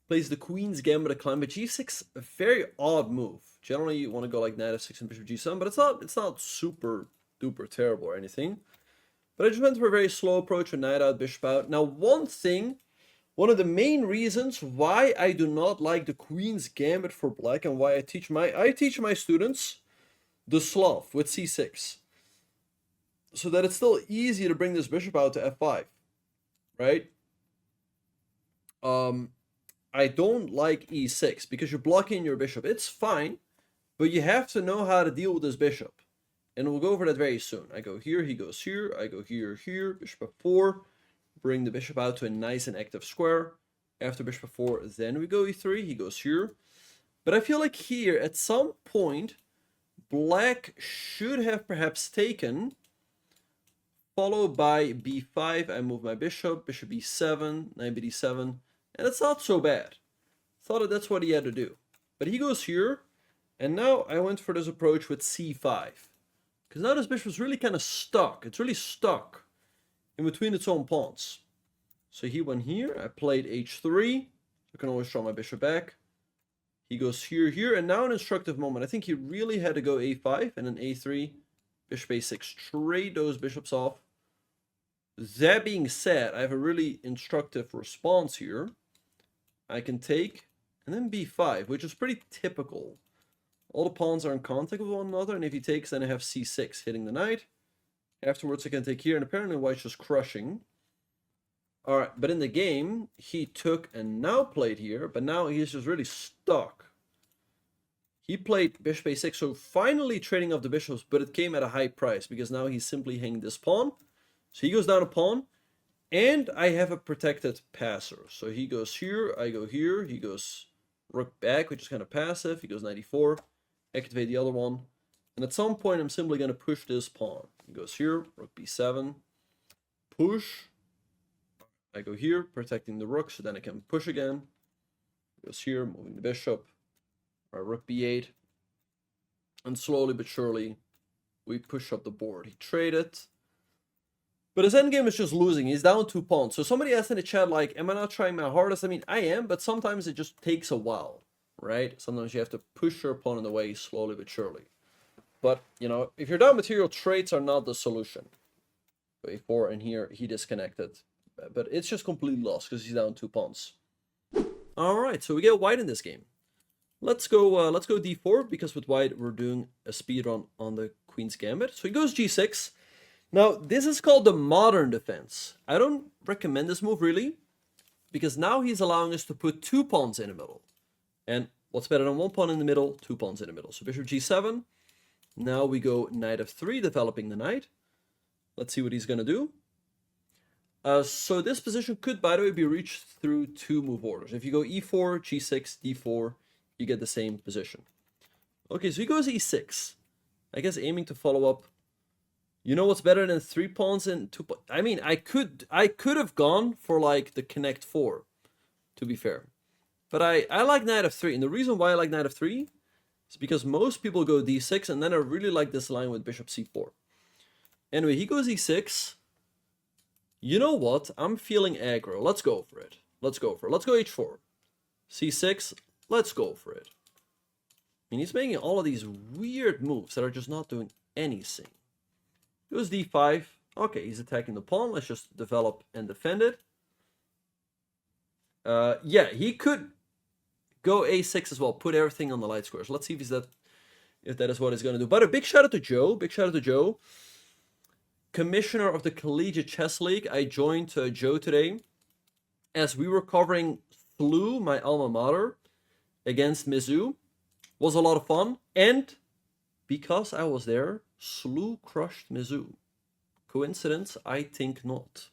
Plays the Queen's Gambit, climb, but g6, a very odd move. Generally, you want to go like knight f6 and bishop g7, but it's not super duper terrible or anything. But I just went for a very slow approach with knight out, bishop out. Now, one thing One of the main reasons why I do not like the Queen's Gambit for black and why I teach my students the sloth with c6. So that it's still easy to bring this bishop out to f5, right? I don't like e6 because you're blocking your bishop. It's fine, but you have to know how to deal with this bishop. And we'll go over that very soon. I go here, he goes here, I go here, here, bishop f4, bring the bishop out to a nice and active square. After bishop f4, then we go e3, he goes here. But I feel like here, at some point, black should have perhaps taken, followed by b5, I move my bishop, bishop b7, knight b7, and it's not so bad. Thought that that's what he had to do. But he goes here, and now I went for this approach with c5. Because now this bishop is really kind of stuck. It's really stuck in between its own pawns. So he went here, I played h3. I can always draw my bishop back. He goes here, here, and now an instructive moment. I think he really had to go a5 and then a3, bishop a6, trade those bishops off. That being said, I have a really instructive response here. I can take and then b5, which is pretty typical. All the pawns are in contact with one another, and if he takes, then I have c6 hitting the knight. Afterwards, I can take here, and apparently white's just crushing. Alright, but in the game, he took and now played here, but now he's just really stuck. He played bishop a6, so finally trading off the bishops, but it came at a high price, because now he's simply hanging this pawn. So he goes down a pawn, and I have a protected passer. So he goes here, I go here, he goes rook back, which is kind of passive, he goes 94, activate the other one, and at some point I'm simply going to push this pawn. He goes here, rook b7, push, I go here, protecting the rook, so then I can push again. He goes here, moving the bishop, or rook b8, and slowly but surely we push up the board. He traded, but his endgame is just losing. He's down 2 pawns. So somebody asked in the chat, like, am I not trying my hardest? I mean, I am, but sometimes it just takes a while, right? Sometimes you have to push your opponent away slowly but surely. But, you know, if you're down material, trades are not the solution. A4, and here he disconnected. But it's just completely lost because he's down 2 pawns. Alright, so we get white in this game. Let's go d4, because with white we're doing a speedrun on the Queen's Gambit. So he goes g6. Now, this is called the modern defense. I don't recommend this move, really, because now he's allowing us to put 2 pawns in the middle. And what's better than 1 pawn in the middle? 2 pawns in the middle. So bishop g7. Now we go knight f3, developing the knight. Let's see what he's going to do. So this position could, by the way, be reached through 2 move orders. If you go e4, g6, d4, you get the same position. Okay, so he goes e6. I guess aiming to follow up. You know what's better than 3 pawns and 2 pawns? I mean, I could have gone for like the connect 4, to be fair. But I like knight f3, and the reason why I like knight f3 is because most people go d6, and then I really like this line with bishop c4. Anyway, he goes e6. You know what? I'm feeling aggro. Let's go for it. Let's go for it. Let's go h4. c6. Let's go for it. I mean, he's making all of these weird moves that are just not doing anything. Goes d5. Okay, he's attacking the pawn. Let's just develop and defend it. Yeah, he could go a6 as well. Put everything on the light squares. Let's see if that is what he's going to do. But a big shout out to Joe. Big shout out to Joe. Commissioner of the Collegiate Chess League. I joined Joe today as we were covering SLU, my alma mater, against Mizzou. Was a lot of fun. And because I was there, SLU crushed Mizzou. Coincidence? I think not.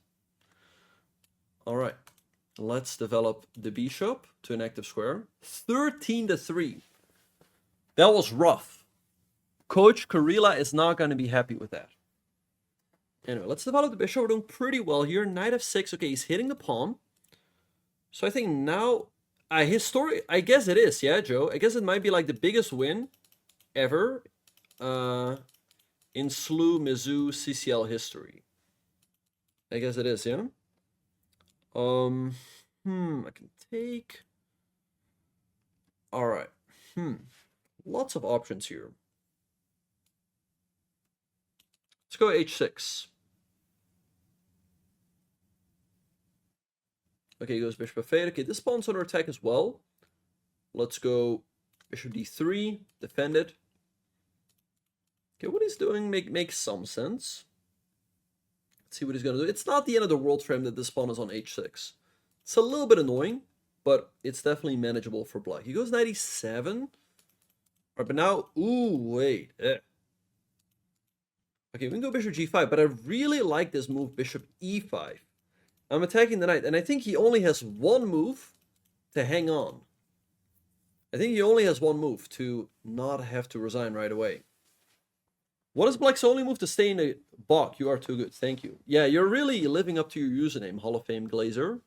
Alright. Let's develop the bishop to an active square. 13-3. That was rough. Coach Karila is not going to be happy with that. Anyway, let's develop the bishop. We're doing pretty well here. Knight f6. Okay, he's hitting the pawn. So I think now, his story, I guess it is, yeah, Joe. I guess it might be like the biggest win ever in SLU Mizzou CCL history. I guess it is, yeah. I can take. All right. Lots of options here. Let's go h6. Okay, he goes bishop f8. Okay, this pawn's under attack as well. Let's go bishop d3, defend it. Okay, what he's doing makes some sense. Let's see what he's going to do. It's not the end of the world for him that this pawn is on h6. It's a little bit annoying, but it's definitely manageable for black. He goes knight e7. Right, but now, ooh, wait. Okay, we can go bishop g5, but I really like this move, bishop e5. I'm attacking the knight, and I think he only has one move to hang on. I think he only has one move to not have to resign right away. What is black's only move? To stay in the block? You are too good. Thank you. Yeah, you're really living up to your username, Hall of Fame Glazer.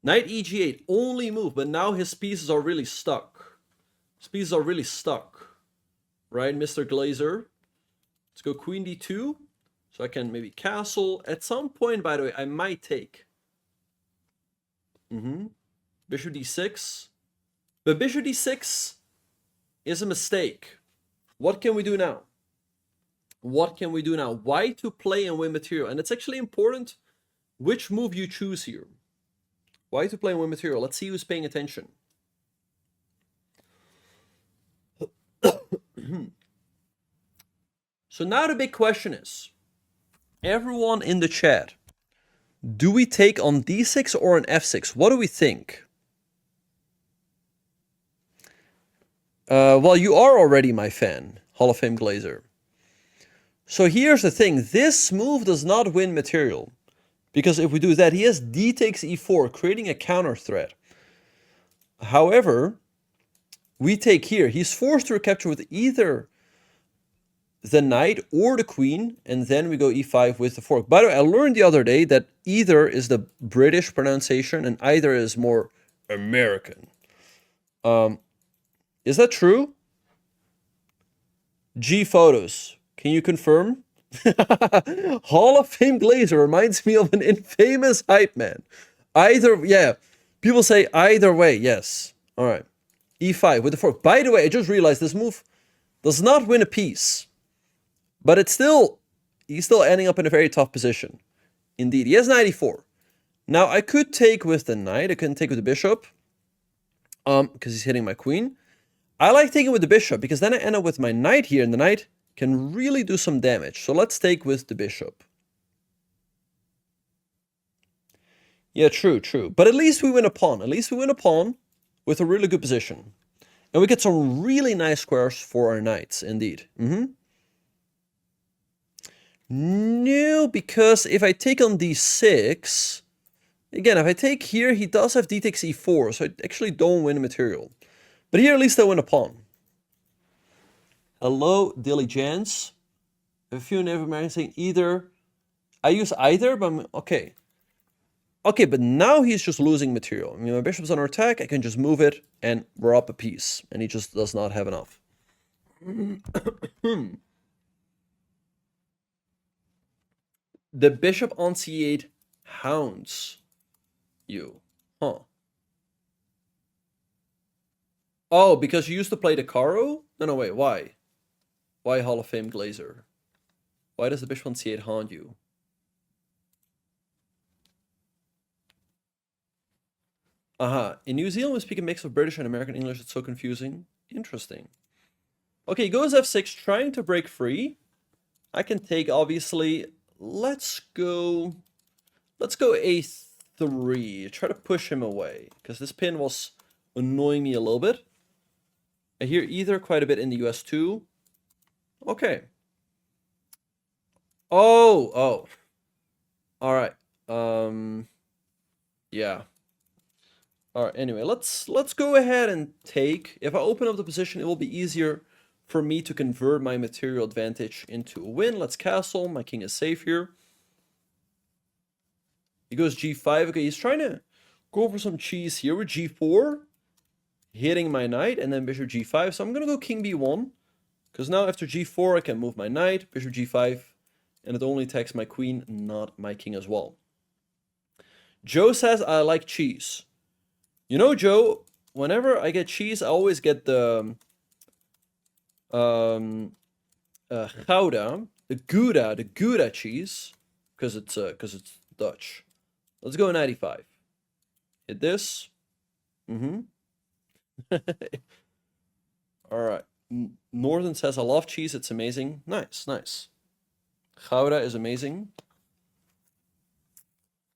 Knight eg8, only move, but now his pieces are really stuck. His pieces are really stuck. Right, Mr. Glazer? Let's go queen d2. So I can maybe castle. At some point, by the way, I might take. Bishop d6. But bishop d6 is a mistake. What can we do now? What can we do now? Why to play and win material? And it's actually important which move you choose here. Why to play and win material? Let's see who's paying attention. So now the big question is, everyone in the chat, do we take on d6 or on f6? What do we think? Well, you are already my fan, Hall of Fame Glazer. So here's the thing. This move does not win material. Because if we do that, he has d takes e4, creating a counter threat. However, we take here. He's forced to recapture with either the knight or the queen, and then we go e5 with the fork. By the way, I learned the other day that either is the British pronunciation and either is more American. Is that true? G photos. Can you confirm? Hall of Fame Glazer reminds me of an infamous hype man. Either, yeah. People say either way, yes. All right. e5 with the fork. By the way, I just realized this move does not win a piece. But it's still, he's still ending up in a very tough position. Indeed, he has knight e4. Now, I could take with the knight. I couldn't take with the bishop. Because he's hitting my queen. I like taking with the bishop because then I end up with my knight here, and the knight can really do some damage. So let's take with the bishop. Yeah, true. But at least we win a pawn. At least we win a pawn with a really good position. And we get some really nice squares for our knights, indeed. No, because if I take on d6, again, if I take here, he does have d takes e4, so I actually don't win a material. But here, at least I win a pawn. Hello, Diligence. A few Native Americans saying either. I use either, but I'm, okay. Okay, but now he's just losing material. I mean, my bishop's under attack. I can just move it, and we're up a piece. And he just does not have enough. The bishop on c8 hounds you. Huh. Oh, because you used to play the Caro? No, wait, why? Why Hall of Fame Glazer? Why does the bishop on c8 haunt you? In New Zealand we speak a mix of British and American English. It's so confusing. Interesting. Okay, he goes f6, trying to break free. I can take, obviously. Let's go a3. Try to push him away, because this pin was annoying me a little bit. I hear either quite a bit in the US too. Okay. Oh. All right. Yeah. All right. Anyway, let's go ahead and take. If I open up the position, it will be easier for me to convert my material advantage into a win. Let's castle. My king is safe here. He goes g5. Okay, he's trying to go for some cheese here with g4. Hitting my knight, and then bishop g5. So I'm going to go king b1. Because now after g4, I can move my knight, bishop g5. And it only attacks my queen, not my king as well. Joe says, I like cheese. You know, Joe, whenever I get cheese, I always get the Gouda, the Gouda cheese, because it's Dutch. Let's go 95. Hit this. All right. Northern says, I love cheese. It's amazing. Nice, nice. Gouda is amazing.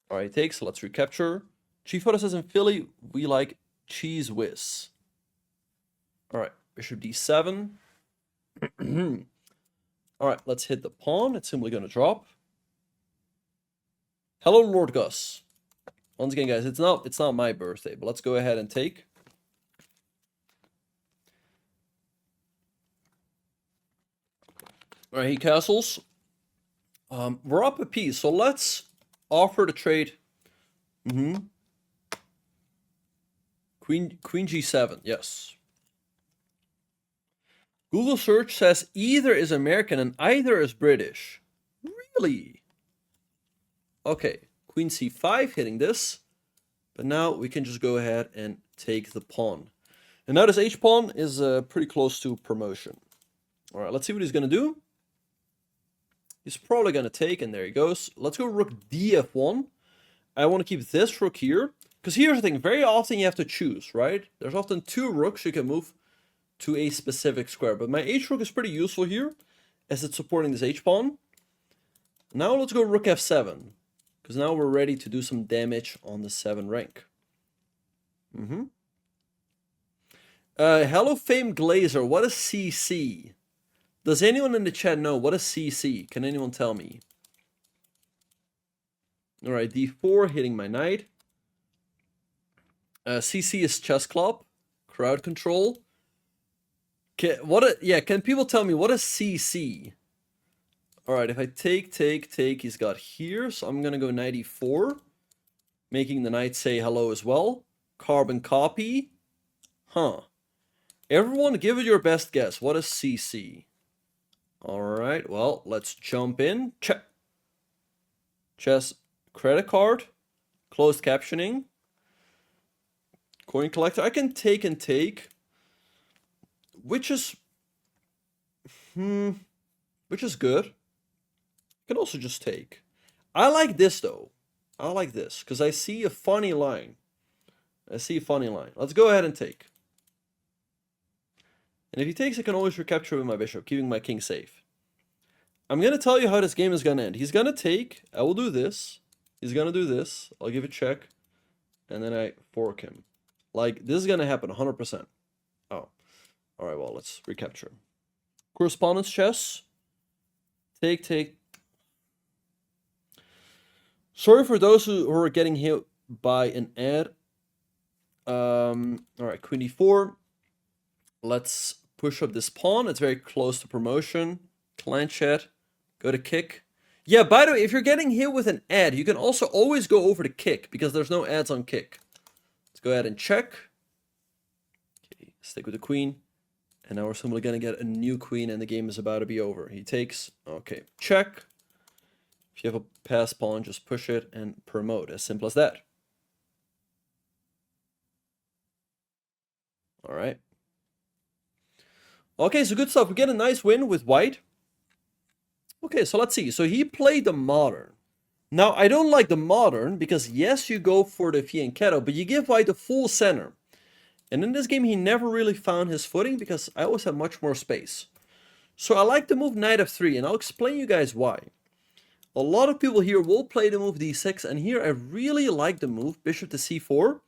All right, takes. Let's recapture. Chief Oda says, in Philly, we like cheese whiz. All right, bishop d7. All right, let's hit the pawn. It's simply going to drop. Hello, Lord Gus. Once again, guys, it's not my birthday, but let's go ahead and take. All right, he castles. We're up a piece, so let's offer the trade. Queen g7, yes. Google search says either is American and either is British. Really? Okay, queen c5 hitting this. But now we can just go ahead and take the pawn. And now this h-pawn is pretty close to promotion. All right, let's see what he's going to do. He's probably going to take, and there he goes. Let's go rook df1. I want to keep this rook here. Because here's the thing, very often you have to choose, right? There's often two rooks you can move to a specific square. But my h-rook is pretty useful here, as it's supporting this h-pawn. Now let's go rook f7. Because now we're ready to do some damage on the 7 rank. Hello, Fame Glazer. What is CC? Does anyone in the chat know what is CC? Can anyone tell me? All right, d4 hitting my knight. CC is chess club, crowd control. Can people tell me what is CC? All right, if I take, he's got here, so I'm gonna go knight e4, making the knight say hello as well. Carbon copy. Huh. Everyone, give it your best guess. What is CC? All right, well, let's jump in. Check. Chess credit card. Closed captioning. Coin collector. I can take and take. Which is good. I can also just take. I like this though. I like this because I see a funny line. Let's go ahead and take. And if he takes, I can always recapture with my bishop, keeping my king safe. I'm going to tell you how this game is going to end. He's going to take. I will do this. He's going to do this. I'll give a check. And then I fork him. Like, this is going to happen 100%. Oh. All right, well, let's recapture. Correspondence chess. Take. Sorry for those who are getting hit by an ad. All right, queen d4. Let's push up this pawn. It's very close to promotion. Clan chat. Go to kick. Yeah, by the way, if you're getting hit with an ad, you can also always go over to kick because there's no ads on kick. Let's go ahead and check. Okay, stick with the queen. And now we're simply going to get a new queen and the game is about to be over. He takes. Okay, check. If you have a pass pawn, just push it and promote. As simple as that. All right. Okay, so good stuff. We get a nice win with white. Okay, so let's see. So he played the modern. Now, I don't like the modern because, yes, you go for the fianchetto, but you give white the full center. And in this game, he never really found his footing because I always have much more space. So I like the move knight f3, and I'll explain you guys why. A lot of people here will play the move d6, and here I really like the move bishop to c4.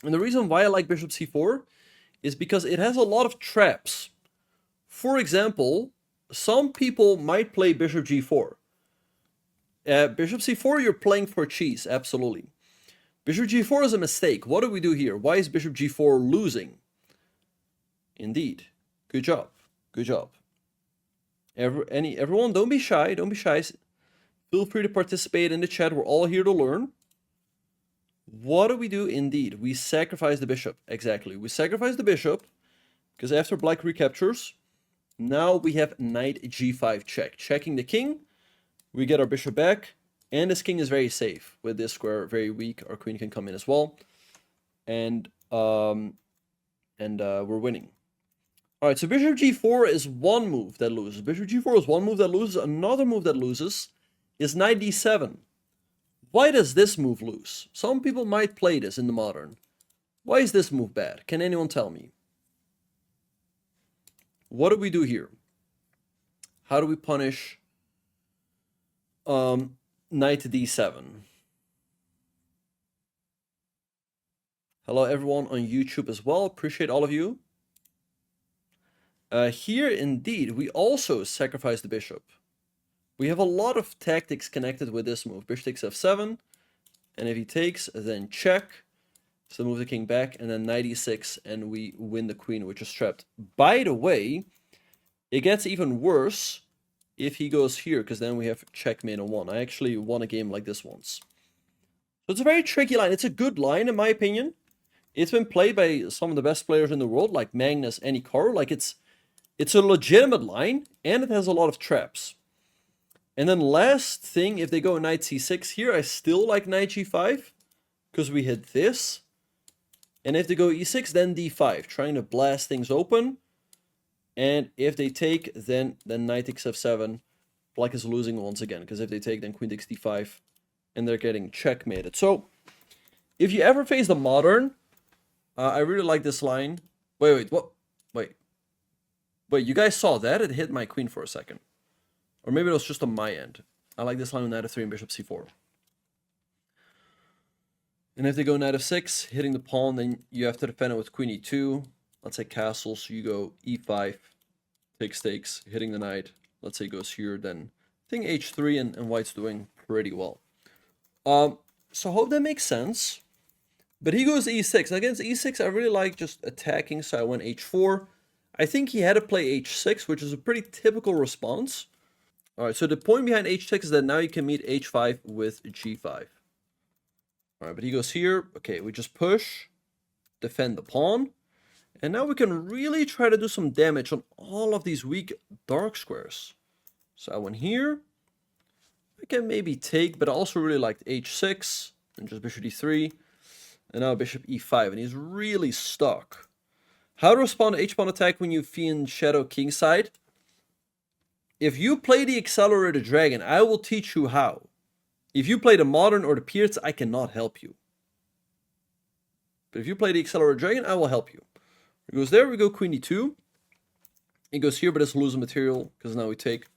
And the reason why I like bishop c4 is because it has a lot of traps. For example, some people might play bishop g4. Bishop c4, you're playing for cheese, absolutely. Bishop g4 is a mistake. What do we do here? Why is bishop g4 losing? Indeed. Good job. Good job. Everyone, don't be shy. Don't be shy. Feel free to participate in the chat. We're all here to learn. What do we do? Indeed, we sacrifice the bishop. Exactly. We sacrifice the bishop because after black recaptures, now we have knight g5 check. Checking the king. We get our bishop back. And this king is very safe. With this square very weak, our queen can come in as well. And we're winning. All right, so bishop g4 is one move that loses. Bishop g4 is one move that loses. Another move that loses is knight d7. Why does this move lose? Some people might play this in the modern. Why is this move bad? Can anyone tell me? What do we do here? How do we punish knight to d7? Hello everyone on YouTube as well. Appreciate all of you. Here indeed, we also sacrifice the bishop. We have a lot of tactics connected with this move. Bishop takes f7, and if he takes, then check. So move the king back, and then knight e6, and we win the queen, which is trapped. By the way, it gets even worse if he goes here, because then we have checkmate on 1. I actually won a game like this once. So it's a very tricky line. It's a good line, in my opinion. It's been played by some of the best players in the world, like Magnus and Hikaru. Like, it's a legitimate line, and it has a lot of traps. And then last thing, if they go knight c6 here, I still like knight g5, because we hit this. And if they go e6, then d5, trying to blast things open. And if they take, then knight takes f7. Black is losing once again, because if they take, then queen takes d5, and they're getting checkmated. So, if you ever face the modern, I really like this line. Wait, what? Wait, you guys saw that? It hit my queen for a second. Or maybe it was just on my end. I like this line with knight f3 and bishop c4. And if they go knight f6, hitting the pawn, then you have to defend it with queen e2. Let's say castle, so you go e5, takes, hitting the knight. Let's say it goes here, then I think h3, and white's doing pretty well. So I hope that makes sense. But he goes e6. Against e6, I really like just attacking, so I went h4. I think he had to play h6, which is a pretty typical response. Alright, so the point behind h6 is that now you can meet h5 with g5. Alright, but he goes here. Okay, we just push, defend the pawn. And now we can really try to do some damage on all of these weak dark squares. So I went here. I can maybe take, but I also really liked h6 and just bishop d3. And now bishop e5, and he's really stuck. How to respond to h-pawn attack when you fiend shadow kingside? If you play the accelerated dragon, I will teach you how. If you play the modern or the Pierce, I cannot help you. But if you play the accelerated dragon, I will help you. It goes there, we go queen e2. It goes here, but it's losing material, because now we take.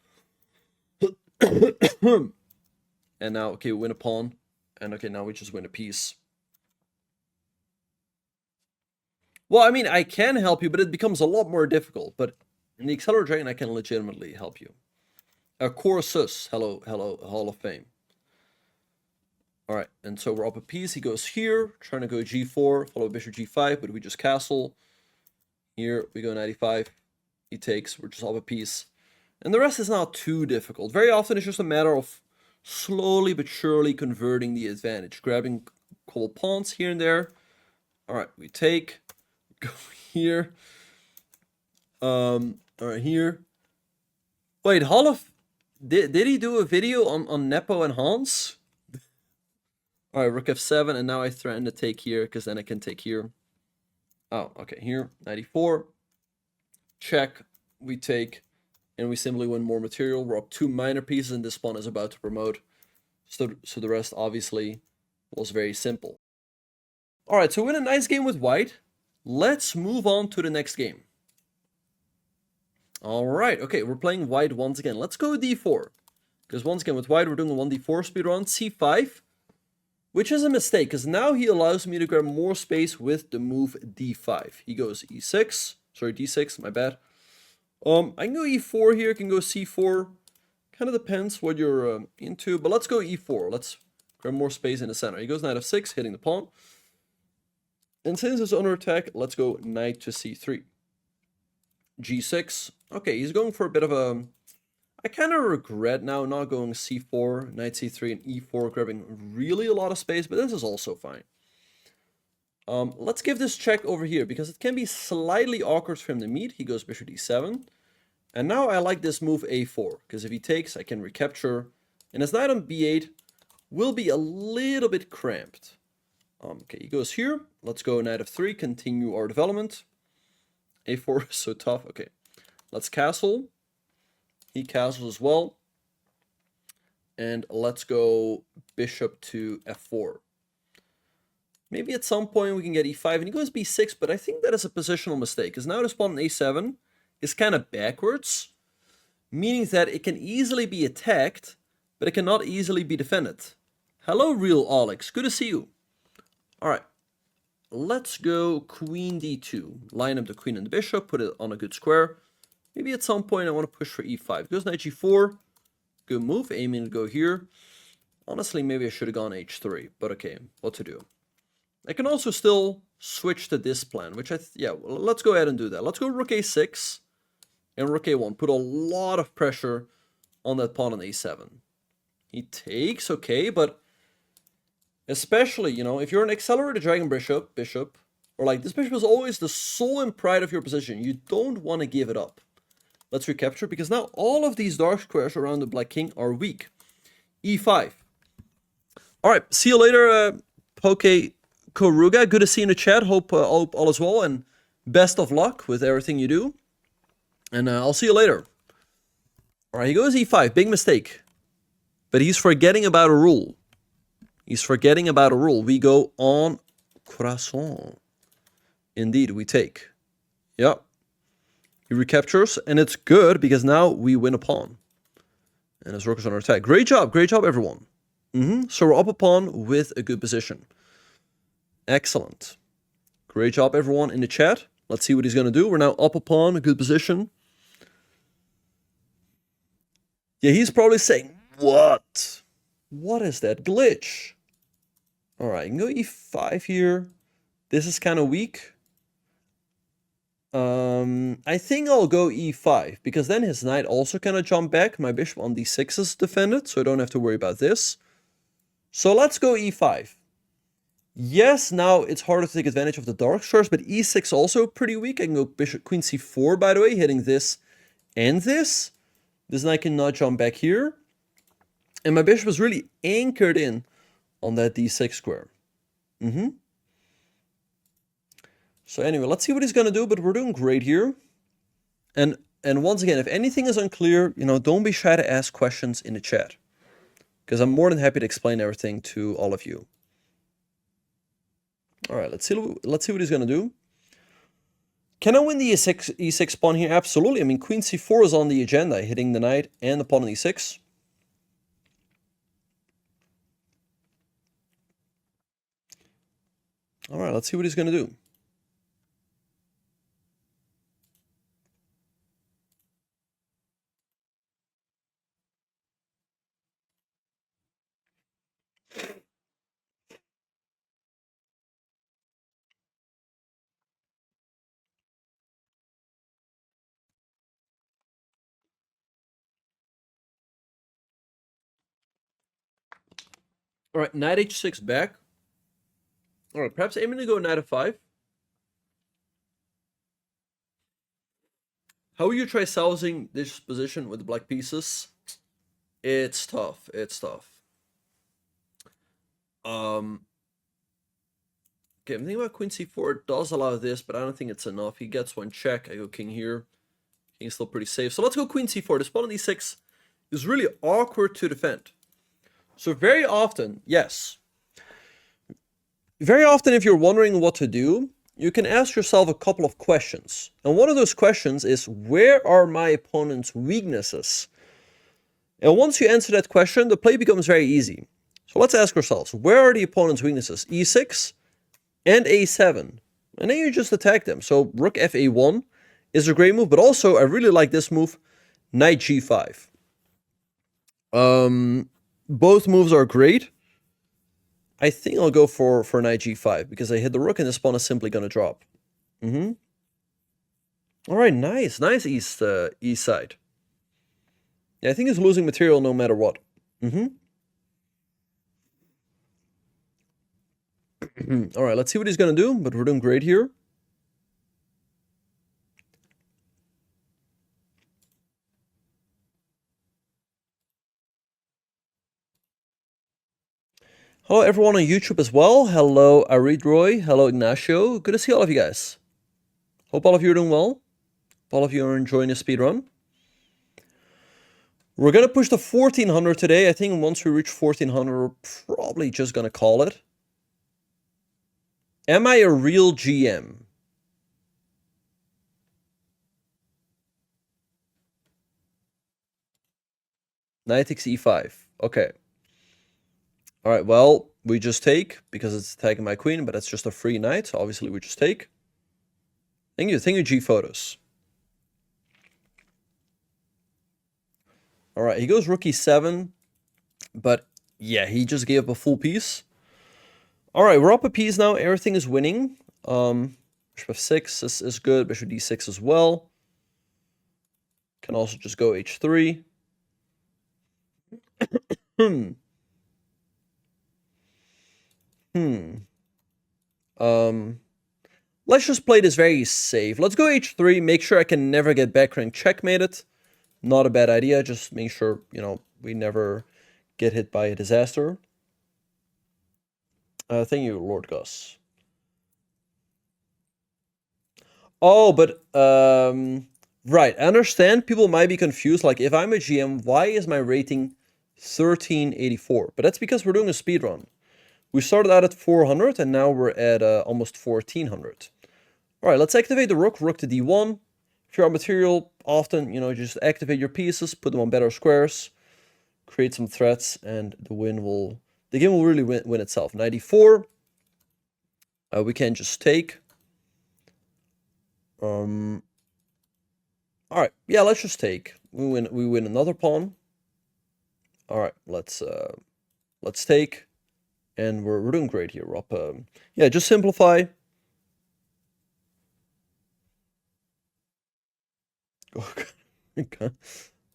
And now, okay, we win a pawn. And okay, now we just win a piece. Well, I mean, I can help you, but it becomes a lot more difficult. But in the accelerated dragon, I can legitimately help you. Corsus, hello, Hall of Fame. All right, and so we're up a piece. He goes here, trying to go g4, follow bishop g5, but we just castle. Here we go knight e5. He takes, we're just up a piece. And the rest is not too difficult. Very often it's just a matter of slowly but surely converting the advantage. Grabbing a couple pawns here and there. All right, we take, go here. All right, here. Wait, did he do a video on Nepo and Hans? All right, rook f7, and now I threaten to take here, because then I can take here. Oh, okay, here, knight e4. Check, we take, and we simply win more material. We're up 2 minor pieces, and this pawn is about to promote. So the rest, obviously, was very simple. All right, so we win a nice game with white. Let's move on to the next game. All right, okay, we're playing white once again. Let's go d4. Because once again, with white, we're doing a 1d4 speedrun, c5. Which is a mistake, because now he allows me to grab more space with the move d5. He goes e6. Sorry, d6, my bad. I can go e4 here, can go c4. Kind of depends what you're into, but let's go e4. Let's grab more space in the center. He goes knight f6, hitting the pawn. And since it's under attack, let's go knight to c3. g6. Okay, he's going for a bit of a... I kind of regret now not going c4, knight c3, and e4, grabbing really a lot of space, but this is also fine. Let's give this check over here, because it can be slightly awkward for him to meet. He goes bishop d7. And now I like this move a4, because if he takes, I can recapture. And his knight on b8 will be a little bit cramped. Okay, he goes here. Let's go knight f3, continue our development. a4 is so tough. Okay, let's castle. He castles as well. And let's go bishop to f4. Maybe at some point we can get e5 and he goes b6, but I think that is a positional mistake, because now this pawn on a7 is kind of backwards, meaning that it can easily be attacked, but it cannot easily be defended. Hello, real Alex. Good to see you. All right. Let's go queen d2. Line up the queen and the bishop, put it on a good square. Maybe at some point I want to push for e5. Goes knight g4. Good move, aiming to go here. Honestly, maybe I should have gone h3, but okay, what to do? I can also still switch to this plan, which well, let's go ahead and do that. Let's go rook a6 and rook a1. Put a lot of pressure on that pawn on a7. He takes, okay, but especially, you know, if you're an accelerated dragon bishop, or like this bishop is always the soul and pride of your position, you don't want to give it up. Let's recapture, because now all of these dark squares around the black king are weak. e5. All right, see you later, Poke Koruga. Good to see you in the chat. Hope all is well, and best of luck with everything you do. And I'll see you later. All right, he goes e5. Big mistake. But he's forgetting about a rule. He's forgetting about a rule. We go on croissant. Indeed, we take. Yep. He recaptures, and it's good because now we win a pawn. And his rook is under attack. Great job, everyone. So we're up a pawn with a good position. Excellent. Great job, everyone in the chat. Let's see what he's going to do. We're now up a pawn, a good position. Yeah, he's probably saying, what? What is that glitch? All right, you can go e5 here. This is kind of weak. I think I'll go e5, because then his knight also cannot jump back. My bishop on d6 is defended, so I don't have to worry about this. So let's go e5. Yes, now it's harder to take advantage of the dark squares, but e6 also pretty weak. I can go bishop queen c4, by the way, hitting this and this. This knight cannot jump back here. And my bishop is really anchored in on that d6 square. So anyway, let's see what he's going to do, but we're doing great here. And once again, if anything is unclear, you know, don't be shy to ask questions in the chat, because I'm more than happy to explain everything to all of you. All right, let's see what he's going to do. Can I win the e6 pawn here? Absolutely. I mean, queen c4 is on the agenda, hitting the knight and the pawn on e6. All right, let's see what he's going to do. All right, knight h6 back. All right, perhaps aiming to go knight f5. How will you try salvaging this position with the black pieces? It's tough. It's tough. Okay, I'm thinking about queen c4. It does allow this, but I don't think it's enough. He gets one check. I go king here. King's still pretty safe. So let's go queen c4. This pawn on e6 is really awkward to defend. So very often, yes. Very often, if you're wondering what to do, you can ask yourself a couple of questions. And one of those questions is, where are my opponent's weaknesses? And once you answer that question, the play becomes very easy. So let's ask ourselves, where are the opponent's weaknesses? e6 and a7. And then you just attack them. So rook fa1 is a great move, but also I really like this move, knight g5. Both moves are great. I think I'll go for knight g5 because I hit the rook and this pawn is simply going to drop. All right, nice east side. Yeah, I think he's losing material no matter what. All right, let's see what he's going to do, but we're doing great here. Hello, everyone on YouTube as well. Hello, Aridroy. Hello, Ignacio. Good to see all of you guys. Hope all of you are doing well. Hope all of you are enjoying the speedrun. We're going to push the 1400 today. I think once we reach 1400, we're probably just going to call it. Am I a real GM? Knight takes e5. Okay. All right, well, we just take because it's attacking my queen, but it's just a free knight. So obviously, we just take. Thank you, G Photos. All right, he goes rook e7, but yeah, he just gave up a full piece. All right, we're up a piece now. Everything is winning. Bishop f6 is good. Bishop d6 as well. Can also just go h3. Let's just play this very safe. Let's go h3. Make sure I can never get backrank checkmated. Not a bad idea. Just make sure, we never get hit by a disaster. Thank you, Lord Gus. Oh, but, right. I understand people might be confused. Like, if I'm a GM, why is my rating 1384? But that's because we're doing a speedrun. We started out at 400, and now we're at almost 1400. All right, let's activate the rook. Rook to d1. If you're on material, often, just activate your pieces, put them on better squares, create some threats, and the game will really win itself. 94. We can just take. All right, yeah, let's just take. We win another pawn. All right, let's take, and we're doing great here. We're up. Yeah, just simplify.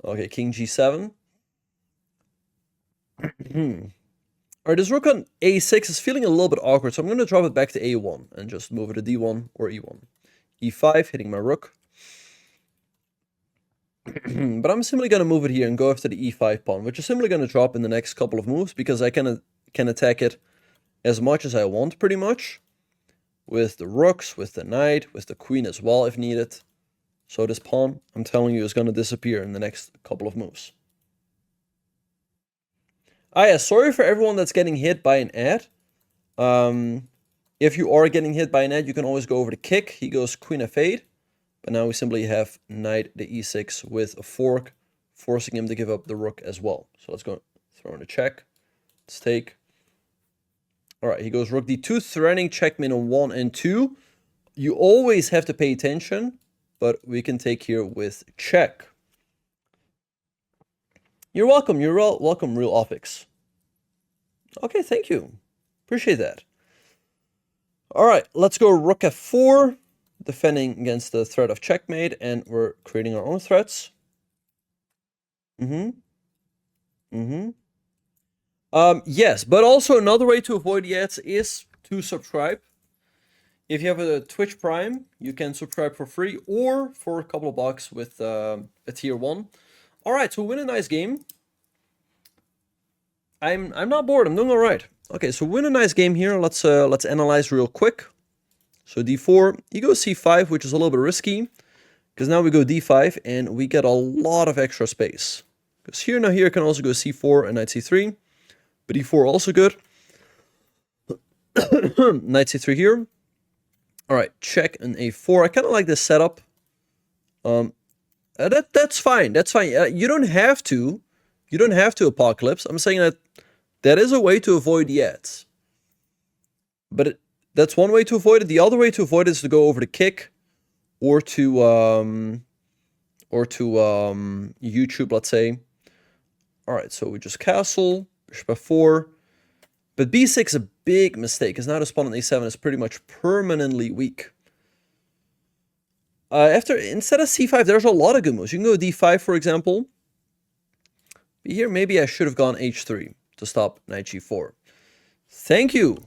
Okay, king g7. All right, this rook on a6 is feeling a little bit awkward, so I'm going to drop it back to a1 and just move it to d1 or e1. e5, hitting my rook. But I'm simply going to move it here and go after the e5 pawn, which is simply going to drop in the next couple of moves because I can attack it as much as I want, pretty much. With the rooks, with the knight, with the queen as well, if needed. So this pawn, I'm telling you, is going to disappear in the next couple of moves. Yeah, sorry for everyone that's getting hit by an ad. If you are getting hit by an ad, you can always go over the kick. He goes queen f8. But now we simply have knight to e6 with a fork, forcing him to give up the rook as well. So let's go throw in a check. Let's take. All right, he goes rook d2, threatening checkmate on 1 and 2. You always have to pay attention, but we can take here with check. You're welcome. You're welcome, Real Optics. Okay, thank you. Appreciate that. All right, let's go rook f4, defending against the threat of checkmate, and we're creating our own threats. Yes, but also another way to avoid the ads is to subscribe. If you have a Twitch Prime, you can subscribe for free or for a couple of bucks with a tier 1. All right, so win a nice game. I'm not bored. I'm doing all right. Okay, so win a nice game here. Let's analyze real quick. So d4, he goes c5, which is a little bit risky, because now we go d5 and we get a lot of extra space. Because here can also go c4 and knight c3, but e4 also good. Knight c3 here. All right, check and a4. I kind of like this setup. That's fine. That's fine. You don't have to apocalypse. I'm saying that is a way to avoid the ads. But that's one way to avoid it. The other way to avoid it is to go over the kick, or to YouTube, let's say. All right, so we just castle, bishop f4. But b6 is a big mistake, because now this pawn on a7 is pretty much permanently weak. Instead of c5, there's a lot of good moves. You can go d5, for example. But here, maybe I should have gone h3 to stop knight g4. Thank you.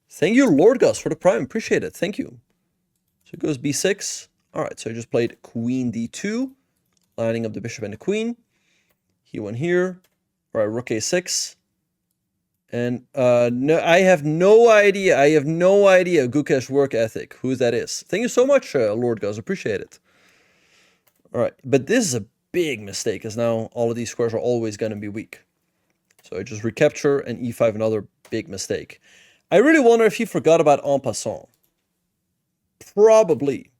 Thank you, Lord Gus, for the prime. Appreciate it. Thank you. So it goes b6. All right, so I just played queen d2, lining up the bishop and the queen. He went here. All right, rook a6. And no, I have no idea. I have no idea Gukesh work ethic, who that is. Thank you so much, Lord Goes. Appreciate it. All right, but this is a big mistake, because now all of these squares are always going to be weak. So I just recapture, and e5, another big mistake. I really wonder if he forgot about en passant. Probably.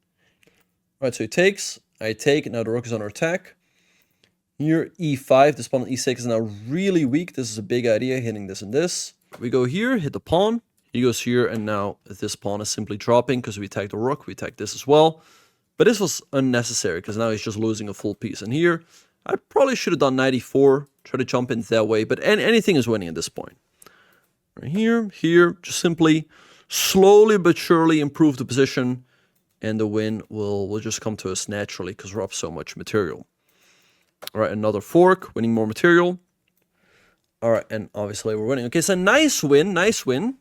All right, so he takes, I take, now the rook is under attack. Here, e5, this pawn on e6 is now really weak. This is a big idea, hitting this and this. We go here, hit the pawn. He goes here, and now this pawn is simply dropping because we attack the rook. We attack this as well. But this was unnecessary because now he's just losing a full piece. And here, I probably should have done 94, try to jump in that way. But anything is winning at this point. Right here, just simply slowly but surely improve the position. And the win will just come to us naturally because we're up so much material. All right, another fork, winning more material. All right, and obviously we're winning. Okay, so nice win, nice win.